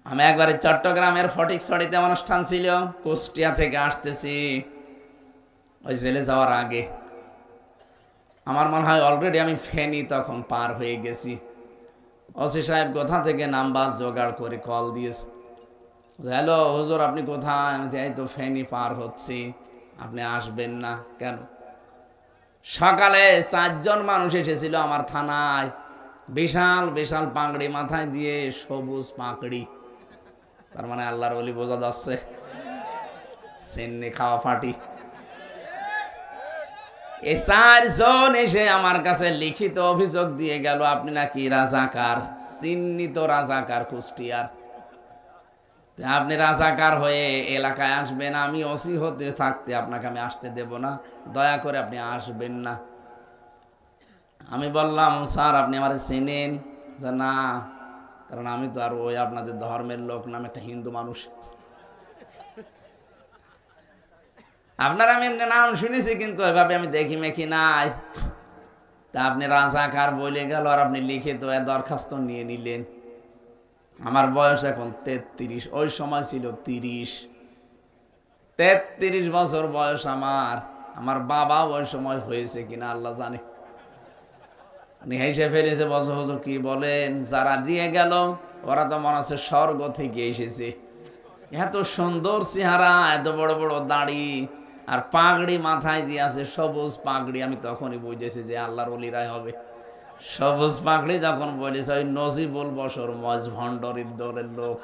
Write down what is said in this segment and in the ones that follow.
আমি একবারে চট্টগ্রামের ফটিকছড়িতে অনুষ্ঠান ছিল, কুষ্টিয়া থেকে আসতেছি ওই জেলে যাওয়ার আগে। আমার মনে হয় অলরেডি আমি ফেনী তখন পার হয়ে গেছি। ওসি সাহেব কোথা থেকে নাম্বার জোগাড় করে কল দিয়েছে, হ্যালো হুজুর আপনি কোথায়? আমি এই তো ফেনী পার হচ্ছি, আপনি আসবেন না কেন? সকালে 4 জন মানুষ এসেছিল আমার থানায়, বিশাল বিশাল পাগড়ি মাথায় দিয়ে, সবুজ পাগড়ি। তার মানে আল্লাহর ওলি বোঝা যাচ্ছে, সিন্নি খাওয়া ফাটি। এই 4 জন এসে আমার কাছে লিখিত অভিযোগ দিয়ে গেল, আপনি নাকি রাজাকার, চিহ্নিত রাজাকার কুষ্টিয়ার। আপনি রাজাকার হয়ে এলাকায় আসবেন, আমি ওসি হতে থাকতে আপনাকে আমি আসতে দেব না, দয়া করে আপনি আসবেন না। আমি বললাম স্যার আপনি আমার চেনেন? না, কারণ আমি তো আর ওই আপনাদের ধর্মের লোক না, আমি একটা হিন্দু মানুষ। আপনার আমি এমনি নাম শুনেছি, কিন্তু এভাবে আমি দেখি মেখি নাই। তা আপনি রাজাকার বলে গেল, আর আপনি লিখিত দরখাস্ত নিয়ে নিলেন। আমার বয়স এখন 33, ওই সময় ছিল 30। 33 বছর বয়স আমার বাবা ওই সময় হয়েছে কিনা আল্লাহ জানে। উনি হেসে ফেলেছে, বছর হুজুর কি বলেন? যারা দিয়ে গেল ওরা তো মনে হচ্ছে স্বর্গ থেকে এসেছে। এত সুন্দর চেহারা, এত বড় বড় দাড়ি, আর পাগড়ি মাথায় দিয়ে আছে, সবুজ পাগড়ি। আমি তখনই বুঝেছি যে আল্লাহর ওলিরাই হবে। সবুজ পাগড়ি যখন বলেছে, ওই নজিবুল বশর মজ ভণ্ডরের দলের লোক।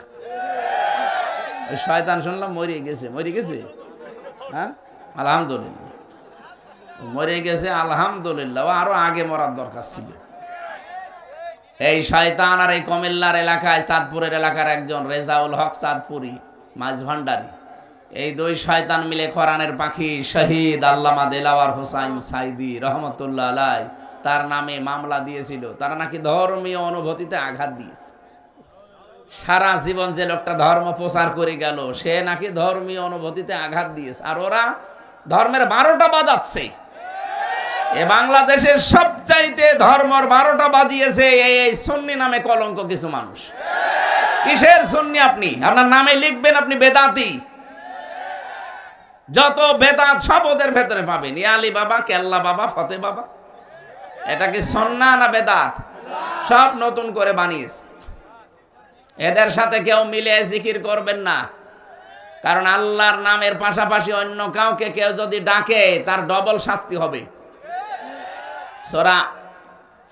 ওই শয়তান শুনলাম মরে গেছে। হ্যাঁ আলহামদুলিল্লাহ মরে গেছে, আলহামদুলিল্লাহ। আরো আগে মরার দরকার ছিল। এই শয়তান আর এই কুমিল্লার এলাকায়, চাঁদপুরের এলাকার একজন রেজাউল হক চাঁদপুরি, মাঝ ভান্ডারি, এই 2 শয়তান মিলে কোরআনের পাখি শহীদ আল্লামা দেলাওয়ার হোসাইন সাইদি রহমতুল্লাহ আলাইহি তার নামে মামলা দিয়েছিল। তারা নাকি ধর্মীয় অনুভূতিতে আঘাত দিয়েছে। সারা জীবন যে লোকটা ধর্ম প্রচার করে গেল, সে নাকি ধর্মীয় অনুভূতিতে আঘাত দিয়েছে। আর ওরা ধর্মের 12টা বাজাচ্ছে। এ বাংলাদেশের সবচাইতে ধর্মের 12টা বাজিয়েছে এই সুন্নি নামে কলঙ্ক কিছু মানুষ। কিসের সুন্নি? আপনি আপনার নামে লিখবেন আপনি বেদাতি। যত বেদাত সব ওদের ভেতরে পাবেন। ইয়ালি বাবা, কেল্লা বাবা, ফতে বাবা। এটা কি সুন্নাহ না বেদাত? সব নতুন করে বানিয়েছে। এদের সাথে কেউ মিলে জিকির করবেন না, কারণ আল্লাহর নামের পাশাপাশি অন্য কাউকে কেউ যদি ডাকে তার ডবল শাস্তি হবে। সূরা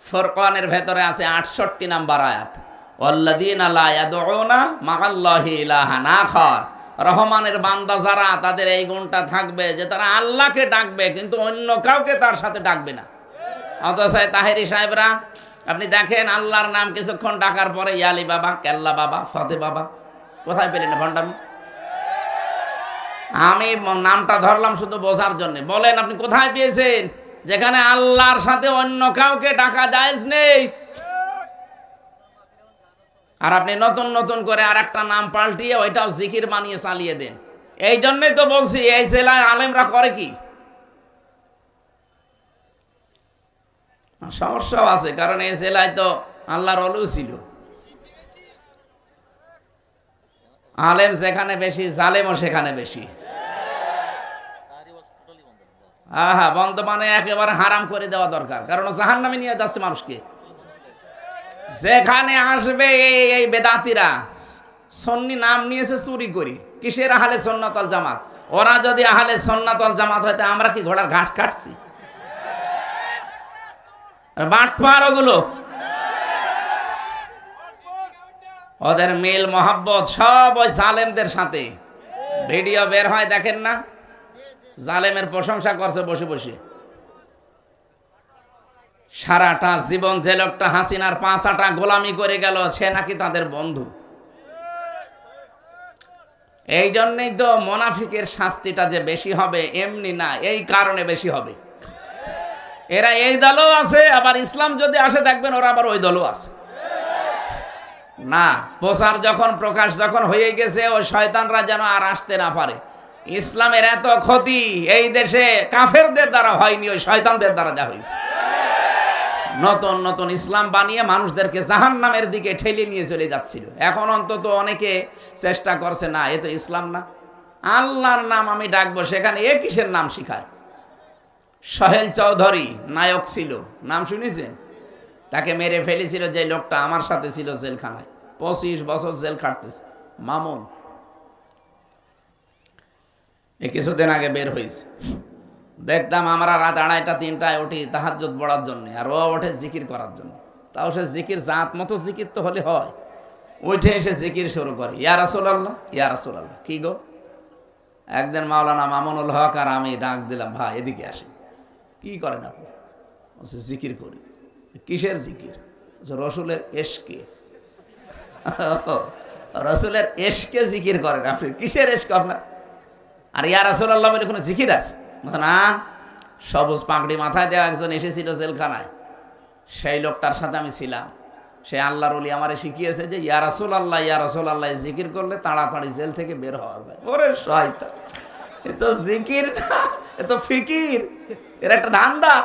ফুরকানের ভেতরে আছে 68 নাম্বার আয়াত, ওয়াল্লাযীনা লা ইয়াদউনা মা'আল্লাহি ইলাহান আখার। রহমানের বান্দা যারা, তাদের এই গুণটা থাকবে যে তারা আল্লাহকে ডাকবে, কিন্তু অন্য কাউকে তার সাথে ডাকবে না। অথচ তাহেরি সাহেবরা আপনি দেখেন, আল্লাহর নাম কিছুক্ষণ ডাকার পরে ইয়ালি বাবা, কেল্লা বাবা, ফতে বাবা। কোথায় পেলেন ভণ্ডামি? আমি নামটা ধরলাম শুধু বোঝার জন্য। বলেন আপনি কোথায় পেয়েছেন যেখানে আল্লাহর সাথে অন্য কাউকে ডাকা জায়েজ নেই? আর আপনি নতুন নতুন করে আর একটা নাম পাল্টিয়ে ওইটাও জিকির বানিয়ে চালিয়ে দেন। এই জন্যই তো বলছি, এই জেলায় আলেমরা করে কি? সমস্যাও আছে, কারণ এই জেলায় তো আল্লাহর ওলি ছিল। আলেম যেখানে বেশি, জালেমও সেখানে বেশি। বন্ধ মানে একেবারে হারাম করে দেওয়া দরকার, কারণ জাহান্নামে নিয়ে যাচ্ছে মানুষকে। যেখানে আসবে এই বেদাতিরা, সুন্নি নাম নিয়েছে চুরি করি। কিসের আহলে সুন্নাত ওয়াল জামাত? ওরা যদি আহলে সুন্নাত ওয়াল জামাত হয়তো আমরা কি ঘোড়ার ঘাট কাটছি? বাটপার ওগুলো, ওদের মিল মহাব্বত সব ওই জালেমদের সাথে। ভিডিও বের হয় দেখেন না, জালেমের প্রশংসা করছে বসে বসে। সারাটা জীবন যে লোকটা হাসিনার 5 আটা গোলামি করে গেল, সে নাকি তাদের বন্ধু। এই জন্যই তো মুনাফিকের শাস্তিটা যে বেশি হবে এমনি না, এই কারণে বেশি হবে। এরা এই দলও আছে, আবার ইসলাম যদি আসে দেখবেন ওরা আবার ওই দলও আছে। না, প্রচার যখন প্রকাশ যখন হয়ে গেছে, ওই শয়তানরা যেন আর আসতে না পারে। ইসলামের এত ক্ষতি এই দেশে কাফেরদের দ্বারা হয়নি, ওই শয়তানদের দ্বারা যা হয়েছে। নতুন নতুন ইসলাম বানিয়ে মানুষদেরকে জাহান্নামের দিকে ঠেলে নিয়ে চলে যাচ্ছিল। এখন অন্তত অনেকে চেষ্টা করছে, না এ তো ইসলাম না, আল্লাহর নাম আমি ডাকবো, সেখানে এ কিসের নাম শিখায়। সোহেল চৌধুরী নায়ক ছিল, নাম শুনেছেন? তাকে মেরে ফেলেছিল যে লোকটা আমার সাথে ছিল জেলখানায়, 25 বছর জেল খাটতেছে, মামুন। এ কিছুদিন আগে বের হয়েছে। দেখতাম আমরা রাত 2:30 3টায় উঠি তাহাজ্জুদ পড়ার জন্য, আর ও ওঠে জিকির করার জন্য। তাও সে জিকির জাত মতো জিকির তো হলে হয়, উঠে এসে জিকির শুরু করে, ইয়া রাসূলুল্লাহ ইয়া রাসূলুল্লাহ। কি গো? একদিন মাওলানা মামুনুল হক আর আমি ডাক দিলাম, ভাই এদিকে আসে। কি করেন আপনি? বলছে জিকির করি। কিসের জিকির? রসুলের এশকে। রসুলের এশকে জিকির করেন আপনি? কিসের এশক আপনার? আর ইয়া রাসূলুল্লাহ বলে কোনো জিকির আছে? না, সবুজ পাগড়ি মাথায় দেওয়া একজন এসেছিল জেলখানায়, সেই লোকটার সাথে আমি ছিলাম। সে আল্লাহর ওলি আমারে শিখিয়েছে যে ইয়া রাসূলুল্লাহ ইয়া রাসূলুল্লাহ জিকির করলে তাড়াতাড়ি জেল থেকে বের হওয়া যায়। ওরে শয়তান, এ তো জিকির না, এ তো ফিকির, এর একটা ধান্দা।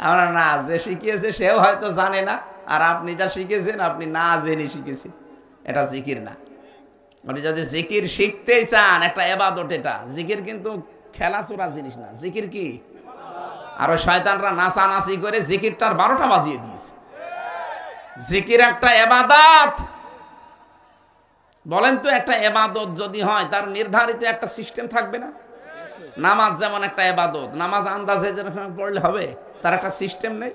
আমরা না, যে শিখিয়েছে সেও হয়তো জানে না, আর আপনি যা শিখেছেন আপনি না জেনে শিখেছেন। এটা জিকির না। আপনি যদি জিকির শিখতেই চান, একটা ইবাদত এটা। জিকির কিন্তু খেলাচোরা জিনিস না। জিকির কি? আর ওই শয়তানরা নাচানাচি করে জিকিরটার 12টা বাজিয়ে দিয়েছে। জিকির একটা ইবাদত। বলেন তো, একটা ইবাদত যদি হয় তার নির্ধারিত একটা সিস্টেম থাকবে না? নামাজ যেমন একটা ইবাদত, নামাজ আন্দাজে যেরকম পড়লে হবে, তার একটা সিস্টেম নেই।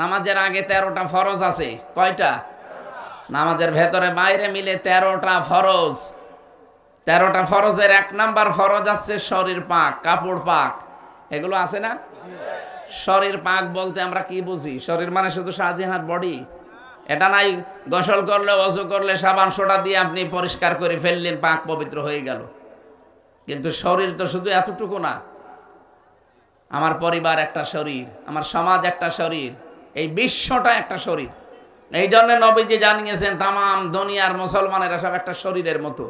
নামাজের আগে 13টা ফরজ আছে। কয়টা? নামাজের ভেতরে বাইরে মিলে 13টা ফরজ। 13টা ফরজের 1 নাম্বার ফরজ আছে শরীর পাক, কাপড় পাক। এগুলো আছে না? শরীর পাক বলতে আমরা কি বুঝি? শরীর মানে শুধু স্বাধীন বডি, এটা নাই গোসল করলে, ওযু করলে, সাবান সোডা দিয়ে আপনি পরিষ্কার করে ফেললেন, পাক পবিত্র হয়ে গেল। কিন্তু শরীর তো শুধু এতটুকু না। আমার পরিবার একটা শরীর, আমার সমাজ একটা শরীর, এই বিশ্বটা একটা শরীর। এই জন্য নবীজি জানিয়েছেন তামাম দুনিয়ার মুসলমানেরা সব একটা শরীরের মতো।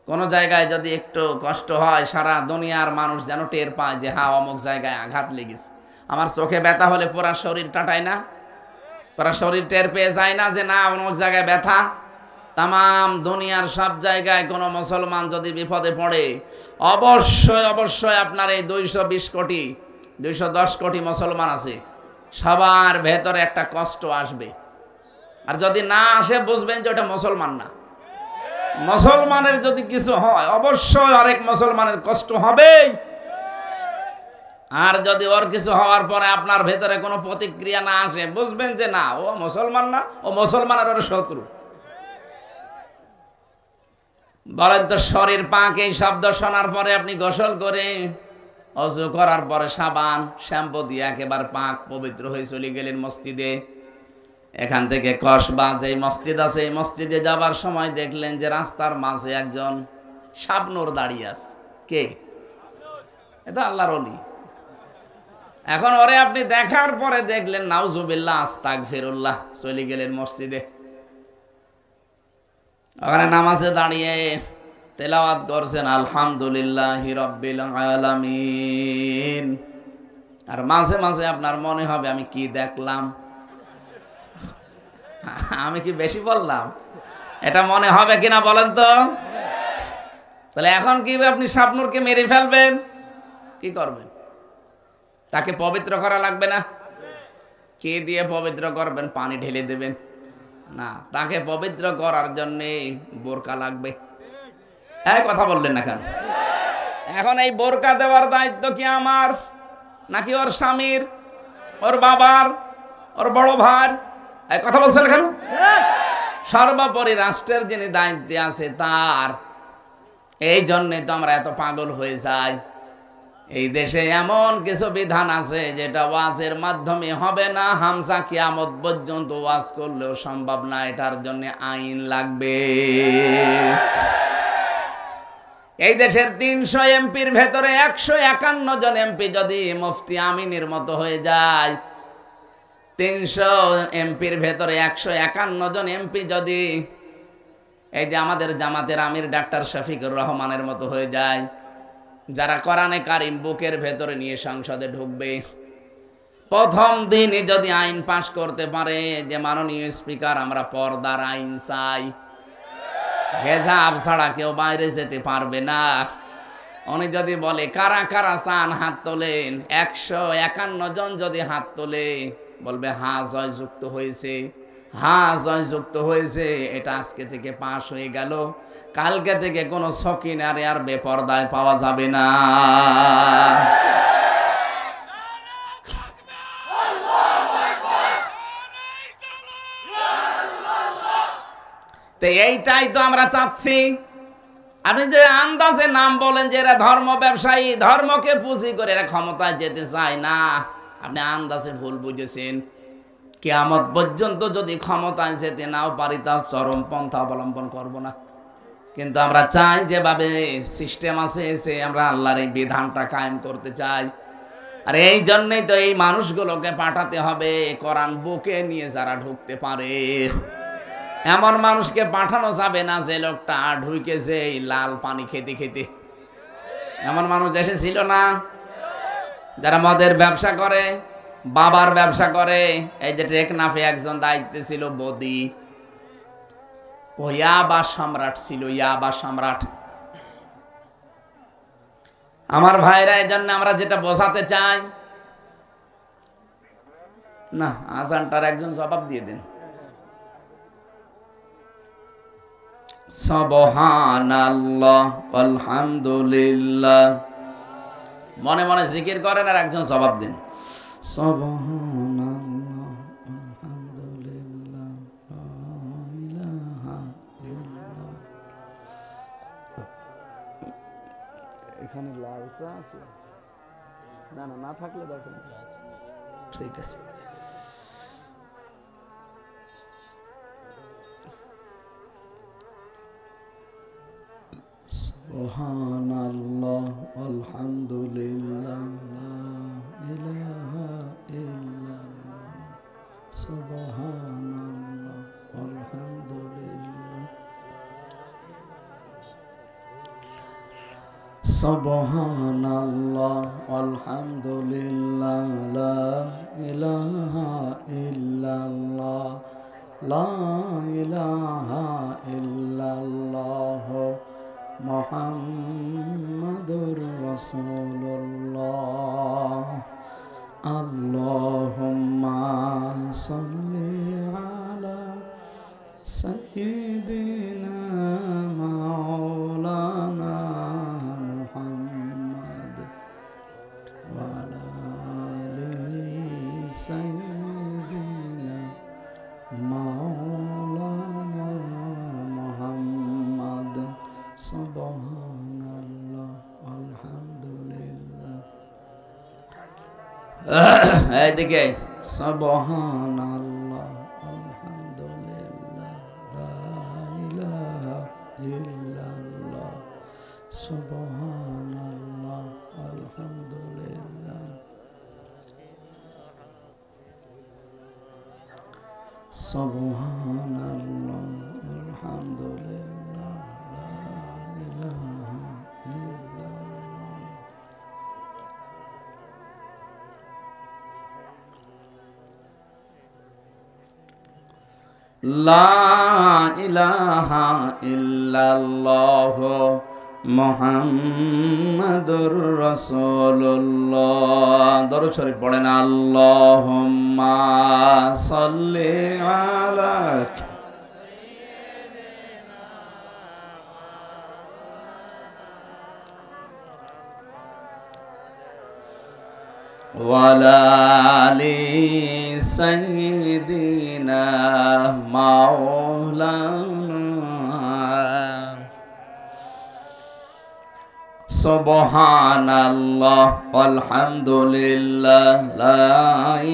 কোন জায়গায় যদি একটু কষ্ট হয়, সারা দুনিয়ার মানুষ যেন টের পায় যে হ্যাঁ অমুক জায়গায় আঘাত লেগেছে। আমার চোখে ব্যথা হলে পুরা শরীর টাটায় না? পুরা শরীর টের পেয়ে যায় না যে না অমুক জায়গায় ব্যথা? তামাম দুনিয়ার সব জায়গায় কোনো মুসলমান যদি বিপদে পড়ে, অবশ্যই অবশ্যই আপনার এই 220 কোটি 210 কোটি মুসলমান আছে, সবার ভেতরে একটা কষ্ট আসবে। আর যদি না আসে, বুঝবেন যে ওটা মুসলমান না। মুসলমানের যদি কিছু হয়, অবশ্যই আরেক মুসলমানের কষ্ট হবেই। আর যদি ওর কিছু হওয়ার পরে আপনার ভেতরে কোনো প্রতিক্রিয়া না আসে, বুঝবেন যে না ও মুসলমান না, ও মুসলমানের ওর শত্রু। বলেন তো, শরীর পাক এই শব্দ শোনার পরে আপনি গোসল করে, ওযু করার পরে সাবান শ্যাম্পু দিয়ে একেবারে পাক পবিত্র হয়ে চলে গেলেন মসজিদে। এখান থেকে কসবা যে মসজিদ আছে, এই মসজিদে যাবার সময় দেখলেন যে রাস্তার মাঝে একজন শাবনূর দাঁড়িয়ে আছে। কে? এটা আল্লাহর ওলি। এখন ওরে আপনি দেখার পরে দেখলেন নাউজুবিল্লাহ আস্তাগফিরুল্লাহ, চলে গেলেন মসজিদে। ওখানে নামাজে দাঁড়িয়ে তেলাওয়াত করছেন আলহামদুলিল্লাহি রাব্বিল আলামিন। আর মাঝে মাঝে আপনার মনে হবে আমি কি দেখলাম? আমি কি বেশি বললাম? এটা মনে হবে কিনা বলেন তো? তাহলে এখন কি আপনি শাবনূরকে মেরে ফেলবেন? কি করবেন? তাকে পবিত্র করা লাগবে না? কে দিয়ে পবিত্র করবেন? পানি ঢেলে দেবেন না, তাকে পবিত্র করার জন্য বোরকা লাগবে। এই কথা বললেন না কেন? এখন এই বোরকা দেওয়ার দায়িত্ব কি আমার নাকি ওর স্বামীর, ওর বাবার, ওর বড় ভাই? এই কথা বলছেন কেন? সর্বোপরি রাষ্ট্রের যিনি দায়িত্বে আছে তার। এই জন্যে তো আমরা এত পাগল হয়ে যাই। এই দেশে এমন কিছু বিধান আছে যেটা ওয়াজের মাধ্যমে হবে না, হামসা কিয়ামত পর্যন্ত ওয়াজ করলেও সম্ভব না। এটার জন্য আইন লাগবে। এই দেশের 300 এমপির ভেতরে 151 জন এমপি যদি মুফতি আমিনের মতো হয়ে যায়, 300 এমপির ভেতরে 151 জন এমপি যদি এই যে আমাদের জামাতের আমির ডাক্তার শফিকুর রহমানের মতো হয়ে যায়, যারা কোরআনে কারিম বুকের ভেতরে নিয়ে সংসদে ঢুকবে, প্রথম দিনই যদি আইন পাশ করতে পারে যে মাননীয় স্পিকার আমরা পর্দার আইন চাই, হেজাব ছাড়া কেউ বাইরে যেতে পারবে না, উনি যদি বলে কারা কারা চান হাত তোলেন, 151 জন যদি হাত তোলে, বলবে হ্যাঁ জয়যুক্ত হয়েছে, হ্যাঁ জয়যুক্ত হয়েছে, এটা আজকে থেকে পাশ হয়ে গেল, কালকে থেকে কোনো সকিনারে আর বেপরদায় পাওয়া যাবে না। তো এইটাই তো আমরা চাচ্ছি। আপনি যে আন্দাজে নাম বলেন যে এরা ধর্ম ব্যবসায়ী, ধর্মকে পুঁজি করে এরা ক্ষমতায় যেতে চায় না, আপনি আন্দাজে ভুল বুঝেছেন। কিয়ামত পর্যন্ত যদি ক্ষমতায় যেতে নাও পারি তাও চরম পন্থা অবলম্বন করব না, কিন্তু আমরা চাই যেভাবে সিস্টেম আছে সে আমরা আল্লাহর এই বিধানটা কায়েম করতে চাই। আর এই জন্যই তো এই মানুষগুলোকে পাঠাতে হবে কোরআন বুকে নিয়ে যারা ঢুকতে পারে। এমন মানুষকে পাঠানো যাবে না যে লোকটা ঢুকেছে এই লাল পানি খেতে খেতে। এমন মানুষ দেশে ছিল না? যারা মদের ব্যবসা করে, বাবার ব্যবসা করে। এই যে টেকনাফে একজন দায়িত্বে ছিল বদি, ও ইয়াবা সম্রাট ছিল, ইয়াবা সম্রাট। আমার ভাইরা, এই জন্য আমরা যেটা বোঝাতে চাই না, আজানটার একজন জবাব দিয়ে দেন। সুবহানাল্লাহ আলহামদুলিল্লাহ, মনে মনে জিকির করেন আর একজন জবাব দিন। সুবহানাল্লাহ আলহামদুলিল্লাহ লা ইলাহা ইল্লাল্লাহ। এখানে লাল চা আছে? না না, না থাকলে দেখেন। ঠিক আছে। সুবহানাল্লাহ আলহামদুলিল্লাহ লা ইলাহা ইল্লাল্লাহ। সুবহানাল্লাহ আলহামদুলিল্লাহ। সুবহানাল্লাহ আলহামদুলিল্লাহ লা ইলাহা ইল্লাল্লাহ লা ইলাহা ইল্লাল্লাহ মুহাম্মাদুর রাসূলুল্লাহ। আল্লাহুম্মা সাল্লি আলা সাইয়্যিদিনা মাওলানা মুহাম্মাদ ওয়া আলা আলি সাইয়্যিদিনা মাওলানা মুহাম্মাদ। সুবহানাল্লাহ আলহামদুলিল্লাহ। এইদিকে সুবহানাল্লাহ আলহামদুলিল্লাহ লা ইলাহা ইল্লাল্লাহ। সুবহানাল্লাহ আলহামদুলিল্লাহ। সুবহানাল্লাহ আলহামদুলিল্লাহ লা ইলাহা ইল্লাল্লাহ। লা ইলাহা ইল্লাল্লাহ মুহাম্মাদুর রাসূলুল্লাহ। দরুদ শরীফ পড়েন। আল্লাহুম্মা সাল্লি আলা ওয়ালা আলি সাইয়্যিদিনা মাওলানা। সুবহানাল্লাহ আলহামদুলিল্লাহ লা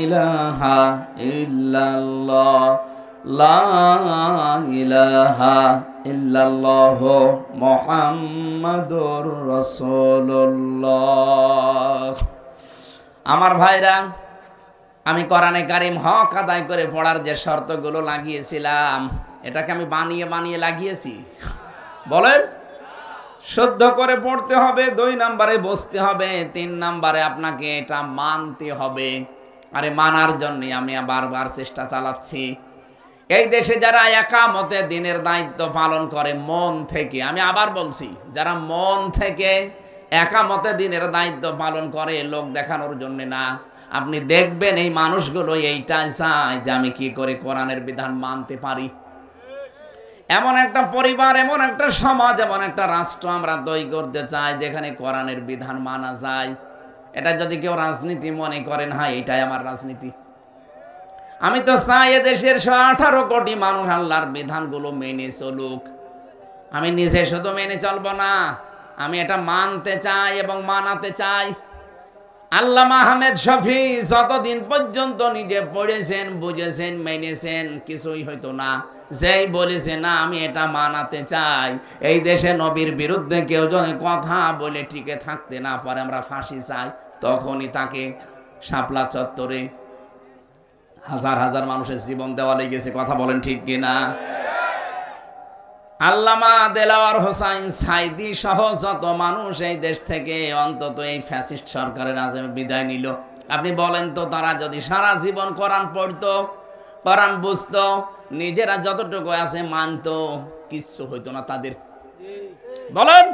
ইলাহা ইল্লাল্লাহ লা ইলাহা ইল্লাল্লাহ মুহাম্মাদুর রাসূলুল্লাহ। আমার ভাইরা, আমি কোরআনে কারীম হক আদায় করে পড়ার যে শর্তগুলো লাগিয়েছিলাম, এটাকে আমি বানিয়ে বানিয়ে লাগিয়েছি? বলেন। শুদ্ধ করে পড়তে হবে, 2 নম্বরে বসতে হবে, 3 নম্বরে আপনাকে এটা মানতে হবে। আরে মানার জন্য আমি বারবার চেষ্টা চালাচ্ছি। এই দেশে যারা একামতে দিনের দায়িত্ব পালন করে মন থেকে, আমি আবার বলছি, যারা মন থেকে একামতে দিনের দায়িত্ব পালন করে লোক দেখানোর জন্য না, আপনি দেখবেন এই মানুষগুলো এইটাই চায় যে আমি কি করে কোরআনের বিধান মানতে পারি। এমন একটা পরিবার, এমন একটা সমাজ, এমন একটা রাষ্ট্র আমরা তৈরি করতে চাই যেখানে কোরআনের বিধান মানা যায়। এটা যদি কেউ রাজনীতি মনে করেন, হ্যাঁ এটাই আমার রাজনীতি। আমি তো চাই এদেশের 18 কোটি মানুষ আল্লাহর বিধানগুলো মেনে চলুক। আমি নিজে শুধু মেনে চলবো না, আমি এটা মানতে চাই এবং মানাতে চাই। আল্লামা আহমেদ শফি যতদিন পর্যন্ত নিজে পড়েছেন, বুঝেছেন, মেনেছেন, কিছুই হইতো না। যেই বলেছে না আমি এটা মানাতে চাই, এই দেশে নবীর বিরুদ্ধে কেউ যদি কথা বলে টিকে থাকতে না পারে, আমরা ফাঁসি চাই, তখনই তাকে শাপলা চত্বরে হাজার হাজার মানুষের জীবন দেওয়া লেগেছে। কথা বলেন ঠিক কিনা? আল্লামা দেলাওয়ার হোসাইন সাইদি সহ যত মানুষ এই দেশ থেকে অন্তত এই ফ্যাসিস্ট সরকারের আজমে বিদায় নিল, আপনি বলেন তো তারা যদি সারা জীবন কোরআন পড়তো, কোরআন বুঝতো, নিজেরা যতটুকু আছে মানতো, কিচ্ছু হইতো না তাদের। বলেন,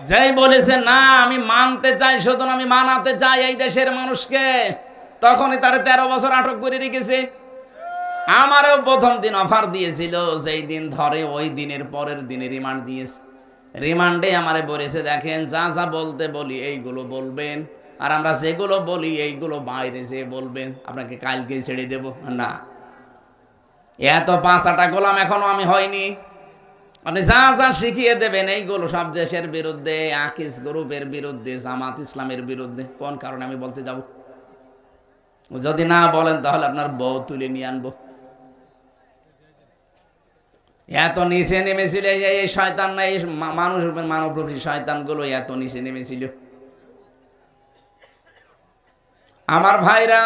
যেই বলেছে না আমি মানতে চাই, সুতরাং আমি মানাতে চাই এই দেশের মানুষকে, তখনই তারা 13 বছর আটক করে রেখেছে। আমারও প্রথম দিন অফার দিয়েছিল, যেই দিন ধরে ওই দিনের পরের দিনে রিমান্ড দিয়েছে। রিমান্ডে আমারে বলেছে দেখেন যা যা বলতে বলি এইগুলো বলবেন, আর আমরা যেগুলো বলি এইগুলো বাইরে যে বলবেন, আপনাকে কালকেই ছেড়ে দেব না। এত 5-8টা গোলাম এখনো আমি হয়নি। আপনি যা যা শিখিয়ে দেবেন এইগুলো সব দেশের বিরুদ্ধে, আকিস গ্রুপের বিরুদ্ধে, জামাত ইসলামের বিরুদ্ধে। কোন কারণে আমি বলতে যাব? যদি না বলেন তাহলে আপনার বউ তুলে নিয়ে আনবো। এত নিচে নেমেছিল এই শয়তান, না এই মানুষ মানবরূপী শয়তানগুলো এত নিচে নেমেছিল। আমার ভাইরা,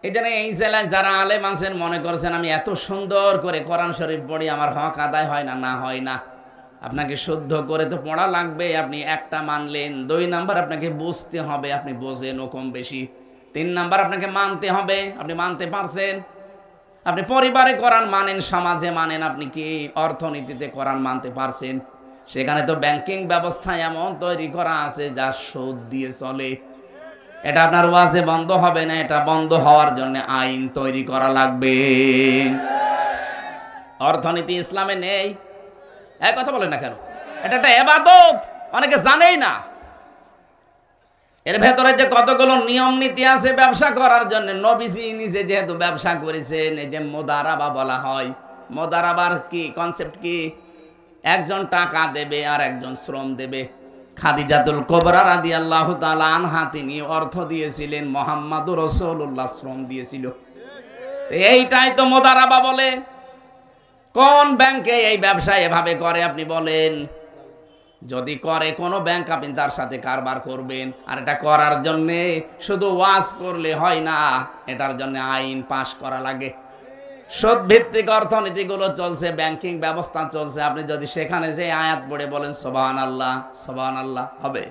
এই জন্য এই জেলায় যারা আলেম আছেন মনে করছেন আমি এত সুন্দর করে কোরআন শরীফ পড়ি আমার হক আদায় হয় না, না হয় না। আপনাকে শুদ্ধ করে তো পড়া লাগবে। আপনি একটা মানলেন, 2 নাম্বার আপনাকে বুঝতে হবে, আপনি বোঝেন ও কম বেশি। 3 নাম্বার আপনাকে মানতে হবে, আপনি মানতে পারছেন। আপনি পরিবারে কোরআন মানেন, সমাজে মানেন, আপনি কি অর্থনীতিতে কোরআন মানতে পারছেন? সেখানে তো ব্যাংকিং ব্যবস্থা এমন তৈরি করা আছে যা সুদ দিয়ে চলে। এটা আপনার ওয়াজে বন্ধ হবে না, এটা বন্ধ হওয়ার জন্য আইন তৈরি করা লাগবে। অর্থনীতি ইসলামে নেই, এক কথা বলেন না কেন? এটা একটা ইবাদত, অনেকে জানেই না। এর ভেতরে যে কতগুলো নিয়ম নীতি আছে ব্যবসা করার জন্য। নবীজি নিজে যেহেতু ব্যবসা করেছেন, এই যে মুদারাবা বলা হয়, মুদারাবার কি কনসেপ্ট কি? একজন টাকা দেবে আর একজন শ্রম দেবে। খাদিজাতুল কুবরা রাদিয়াল্লাহু তাআলা আনহা তিনি অর্থ দিয়েছিলেন, মুহাম্মাদুর রাসূলুল্লাহ শ্রম দিয়েছিল। এইটাই তো মুদারাবা বলে। কোন ব্যাংকে এই ব্যবসা এভাবে করে আপনি বলেন? যদি করে কোনো ব্যাংক, আপনি তার সাথে কারবার করবেন। আর এটা করার জন্য শুধু ওয়াজ করলে হয় না, এটার জন্য আইন পাশ করা লাগে। সুদ ভিত্তিক অর্থনীতিগুলো চলছে, ব্যাংকিং ব্যবস্থা চলছে। আপনি যদি সেখানে যে আয়াত পড়ে বলেন সুবহানাল্লাহ, সুবহানাল্লাহ, হবে?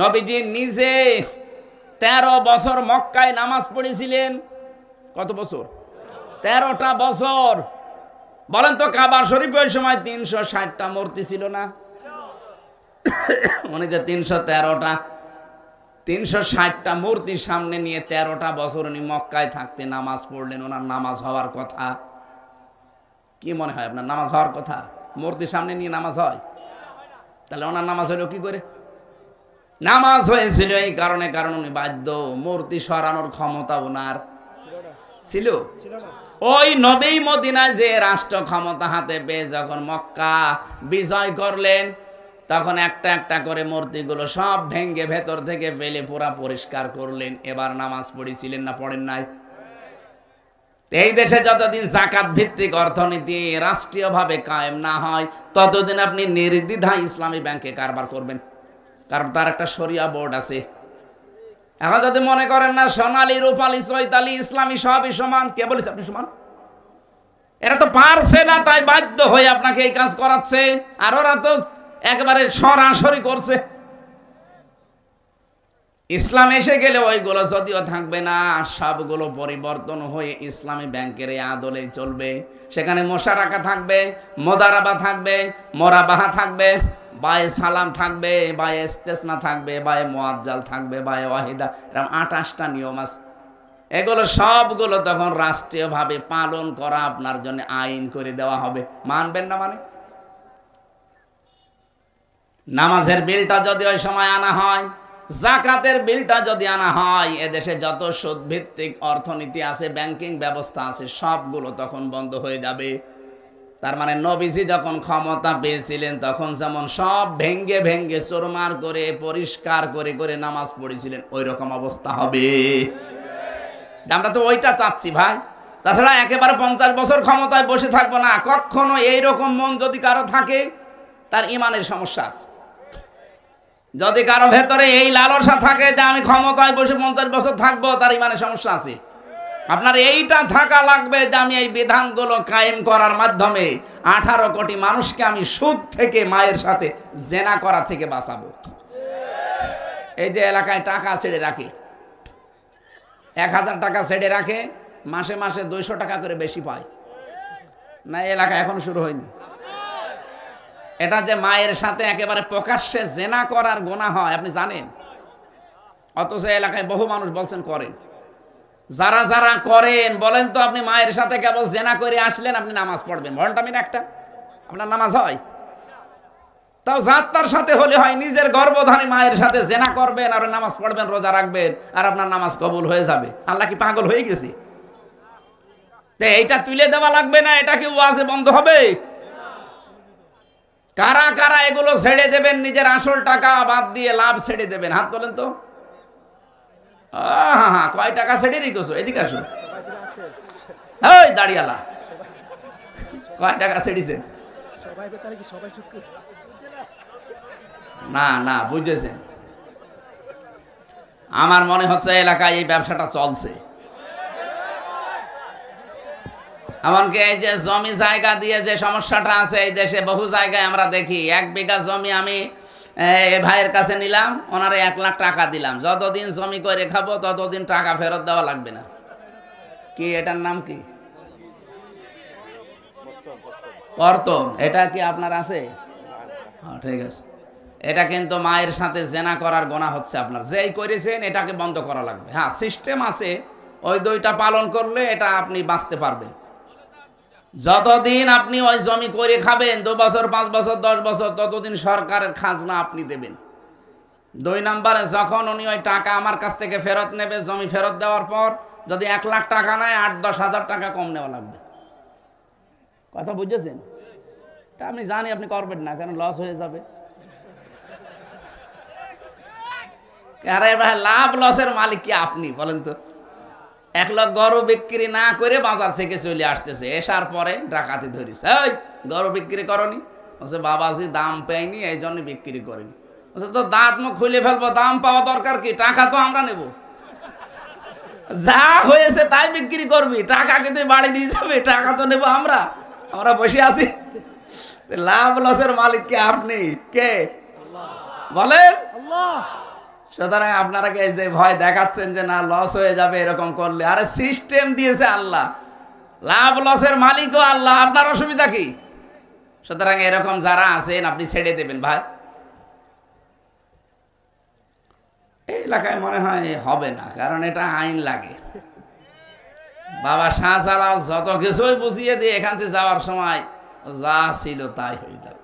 নবীজি নিজে 13 বছর মক্কায় নামাজ পড়েছিলেন। কত বছর? 13টা বছর। বলেন তো কাবা শরীফ ওই সময় 360টা মূর্তি ছিল না? উনি যে 360টা মূর্তির সামনে নিয়ে 13টা বছর উনি মক্কায় থাকতে নামাজ পড়লেন। ওনার নামাজ হওয়ার কথা। কি মনে হয় আপনার নামাজ হওয়ার কথা? মূর্তির সামনে নিয়ে নামাজ হয়? তাহলে ওনার নামাজ হলো কি করে? নামাজ হয়েছিল এই কারণে, কারণ উনি বাধ্য। মূর্তি সরানোর ক্ষমতা ওনার ছিল। ওই নবী মদিনায় যে রাষ্ট্র ক্ষমতা হাতে পেয়ে যখন মক্কা বিজয় করলেন, তখন একটা একটা করে মূর্তিগুলো সব ভেঙ্গে ভেতর থেকে ফেলে পুরা পরিষ্কার করলেন। এবার নামাজ পড়েছিলেন না পড়েন নাই? এই দেশে যতদিন যাকাত ভিত্তিক অর্থনীতি রাষ্ট্রীয়ভাবে কায়েম না হয়, ততদিন আপনি নির্দ্বিধায় ইসলামী ব্যাংকে কারবার করবেন, কারণ তার একটা শরিয়া বোর্ড আছে। এখন যদি মনে করেন না সোনালী, রূপালী, চৈতালি, ইসলামী সবই সমান, কে বলেছে আপনি সমান? এরা তো পারছে না, তাই বাধ্য হয়ে আপনাকে এই কাজ করাচ্ছে। আর ওরা তো একেবারে সরাসরি করছে। ইসলাম এসে গেলে ওইগুলো যদিও থাকবে না, সবগুলো পরিবর্তন হয়ে ইসলামী ব্যাংকের এই আদলে চলবে। সেখানে মোশারাকা থাকবে, মোদারাবা থাকবে, মোরাবাহা থাকবে, বায়ে সালাম থাকবে, বায়ে ইস্তেসনা থাকবে, বায়ে মুআজ্জাল থাকবে, বায়ে ওয়াহিদা, এরকম 28টা নিয়ম আছে। এগুলো সবগুলো তখন রাষ্ট্রীয়ভাবে পালন করা আপনার জন্য আইন করে দেওয়া হবে। মানবেন না মানে? নামাজের বিলটা যদি ওই সময় আনা হয়, যাকাতের বিলটা যদি আনা হয়, এদেশে যত সুদ ভিত্তিক অর্থনীতি আছে, ব্যাংকিং ব্যবস্থা আছে, সবগুলো তখন বন্ধ হয়ে যাবে। তার মানে নবীজি যখন ক্ষমতা পেয়েছিলেন তখন যেমন সব ভেঙ্গে ভেঙ্গে চোরমার করে পরিষ্কার করে করে নামাজ পড়েছিলেন, ওই রকম অবস্থা হবে। আমরা তো ওইটা চাচ্ছি ভাই। তাছাড়া একেবারে 50 বছর ক্ষমতায় বসে থাকবো না কখনো। এইরকম মন যদি কারো থাকে, তার ইমানের সমস্যা আছে। যদি কারো ভেতরে এই লালসা থাকে যে আমি ক্ষমতায় বসে 50 বছর থাকবো, তার ইমানের সমস্যা আছে। আপনার এইটা থাকা লাগবে যে আমি এই বিধানগুলো কায়েম করার মাধ্যমে 18 কোটি মানুষকে আমি সুদ থেকে, মায়ের সাথে জেনা করা থেকে বাঁচাবো। এই যে এলাকায় টাকা ছেড়ে রাখে, 1000 টাকা ছেড়ে রাখে, মাসে মাসে 200 টাকা করে বেশি পায় না? এলাকা এখন শুরু হয়নি। এটা যে মায়ের সাথে একেবারে প্রকাশ্যে জেনা করার গুনাহ হয়, আপনি জানেন? অথচ এলাকায় বহু মানুষ বলছেন করেন। যারা যারা করেন বলেন তো, আপনি মায়ের সাথে কেবল জেনা করে আসলেন, আপনি নামাজ পড়বেন ঘন্টামিন একটা, আপনার নামাজ হয়? তাও যাত্রার সাথে হলে হয়, নিজের গর্ভধারী মায়ের সাথে জেনা করবেন আর নামাজ পড়বেন, রোজা রাখবেন, আর আপনার নামাজ কবুল হয়ে যাবে। আল্লাহ কি পাগল হয়ে গেছে? এইটা তুলে দেওয়া লাগবে না? এটা কি ওয়াজে বন্ধ হবে? কারা কারা এগুলো ছেড়ে দেবেন? নিজের আসল টাকা বাদ দিয়ে লাভ ছেড়ে দেবেন, হাত তোলেন তো। কয় টাকা ছেড়ে রেখেছো? এদিকে আসো। এই দাঁড়িয়ালা, কয় টাকা ছেড়েছেন? না না, বুঝেছেন? আমার মনে হচ্ছে এলাকায় এই ব্যবসাটা চলছে। এমনকি এই যে জমি জায়গা দিয়ে যে সমস্যাটা আছে এই দেশে, বহু জায়গায় আমরা দেখি 1 বিঘা জমি আমি ভাইয়ের কাছে নিলাম, ওনারে 1 লাখ টাকা দিলাম, যতদিন জমি করে খাবো ততদিন টাকা ফেরত দেওয়া লাগবে না। কি এটার নাম কি? কর্তন। এটা কি আপনার আছে? ঠিক আছে। এটা কিন্তু মায়ের সাথে জেনা করার গুনাহ হচ্ছে আপনার। যেই করেছেন এটাকে বন্ধ করা লাগবে। হ্যাঁ, সিস্টেম আছে, ওই 2টা পালন করলে এটা আপনি বাঁচতে পারবেন। যতদিন আপনি ওই জমি করে খাবেন, 2 বছর 5 বছর 10 বছর, ততদিন সরকারের খাজনা আপনি দেবেন। 2 নম্বরে যখন উনি ওই টাকা আমার কাছ থেকে ফেরত নেবে, জমি ফেরত দেওয়ার পর যদি 1 লাখ টাকা নেয়, 8-10 হাজার টাকা কম নেওয়া লাগবে। কথা বুঝেছেন? তা আমি জানি আপনি করবেন না, কারণ লস হয়ে যাবে। আরে ভাই, লাভ লসের মালিক কি আপনি বলেন তো? 1 লাখ গরু বিক্রি না করে বাজার থেকে চলে আসতেছে, এসার পরে ডাকাতি ধরিস। এই গরু বিক্রি করনি? বলছে বাবাজি দাম পাইনি, এই জন্য বিক্রি করিনি। বলছে তো দাঁত মুখ খুলে ফেলবো, দাম পাওয়া দরকার কি? টাকা তো আমরা নেব, যা হয়েছে তাই বিক্রি করবি, টাকা কিন্তু বাড়ি নিয়ে যাবে, টাকা তো নেবো আমরা, আমরা বসে আছি। লাভ লসের মালিক কে? আপনি কে বলেন? সুতরাং আপনারা এই যে ভয় দেখাচ্ছেন যে না লস হয়ে যাবে এরকম করলে, আরে সিস্টেম দিয়েছে আল্লাহ, লাভ লসের মালিকও আল্লাহ, আপনার অসুবিধা কি? সুতরাং এরকম যারা আছেন আপনি ছেড়ে দেবেন ভাই। এই এলাকায় মনে হয় হবে না, কারণ এটা আইন লাগে। বাবা শাহজালাল যত কিছুই বুঝিয়ে দিয়ে এখান থেকে যাওয়ার সময় যা ছিল তাই হয়ে যাবে।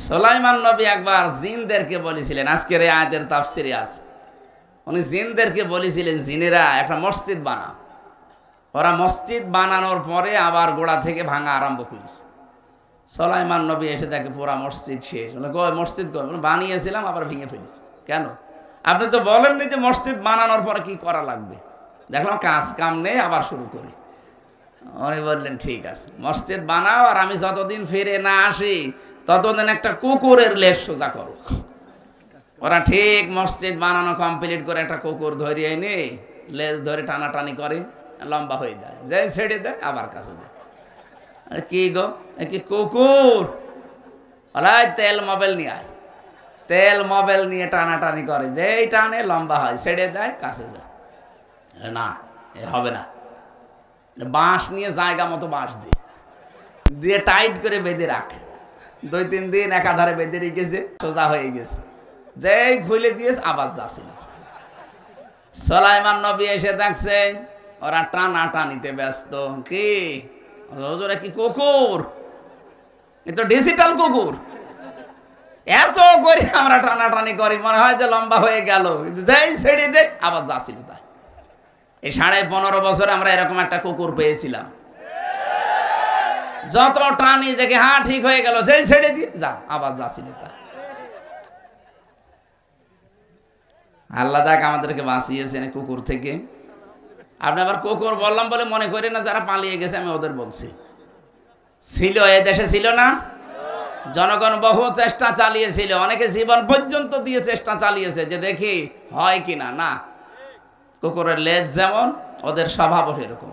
সুলাইমান নবী একবার জিনদেরকে বলেছিলেন, আজকের এই আয়াতের তাফসিরে আছে, উনি জিনদেরকে বলেছিলেন জিনেরা একটা মসজিদ বানাও। ওরা মসজিদ বানানোর পরে আবার গোড়া থেকে ভাঙা আরম্ভ করেছে। সুলাইমান নবী এসে দেখে পুরা মসজিদ শেষ। কই মসজিদ বানিয়েছিলাম আবার ভেঙে ফেলেছি। কেন? আপনি তো বলেননি যে মসজিদ বানানোর পরে কি করা লাগবে। দেখলাম কাজ কাম নেই, আবার শুরু করি। উনি বললেন ঠিক আছে, মসজিদ বানাও, আর আমি যতদিন ফিরে না আসি ততদিন একটা কুকুরের লেজ সোজা করো। ওরা ঠিক মসজিদ বানানো কমপ্লিট করে একটা কুকুর ধরে এনে লেজ ধরে টানাটানি করে, লম্বা হয়ে যায়, যে ছেড়ে দেয় আবার কাছে যায়। কি গো, কি কুকুর? তেল মোবাইল নিয়ে আয়, তেল মোবাইল নিয়ে টানাটানি করে, যেই টানে লম্বা হয়, ছেড়ে দেয়, কাছে যায়, না এ হবে না। বাঁশ নিয়ে জায়গা মতো বাঁশ দিয়ে টাইট করে বেঁধে রাখ, 2-3 দিন একাধারে বেঁধে রেখেছে, সোজা হয়ে গেছে, যেই খুলে দিয়েছে আবার যাচ্ছিল। সুলাইমান নবী এসে দেখছে ওরা টানাটানিতে ব্যস্ত। কি হুজুর, কি কুকুর? এ তো ডিজিটাল কুকুর। এত করে আমরা টানাটানি করি, মনে হয় যে লম্বা হয়ে গেল, যেই ছেড়ে দে আবার যাচ্ছিল। তাই এই 15.5 বছরে আমরা এরকম একটা কুকুর পেয়েছিলাম, যত টানি দেখে হ্যাঁ ঠিক হয়ে গেল, যেই ছেড়ে দিয়ে যা আবার যাচ্ছিল। তাই আল্লাহ যাক আমাদেরকে বাঁচিয়েছেন কুকুর থেকে। আপনি আবার কুকুর বললাম বলে মনে করি না যারা পালিয়ে গেছে আমি ওদের বলছি। ছিল, এই দেশে ছিল না? জনগণ বহু চেষ্টা চালিয়েছিল, অনেকে জীবন পর্যন্ত দিয়ে চেষ্টা চালিয়েছে যে দেখি হয় কিনা। না, কুকুরের লেজ যেমন ওদের স্বভাবও সেরকম,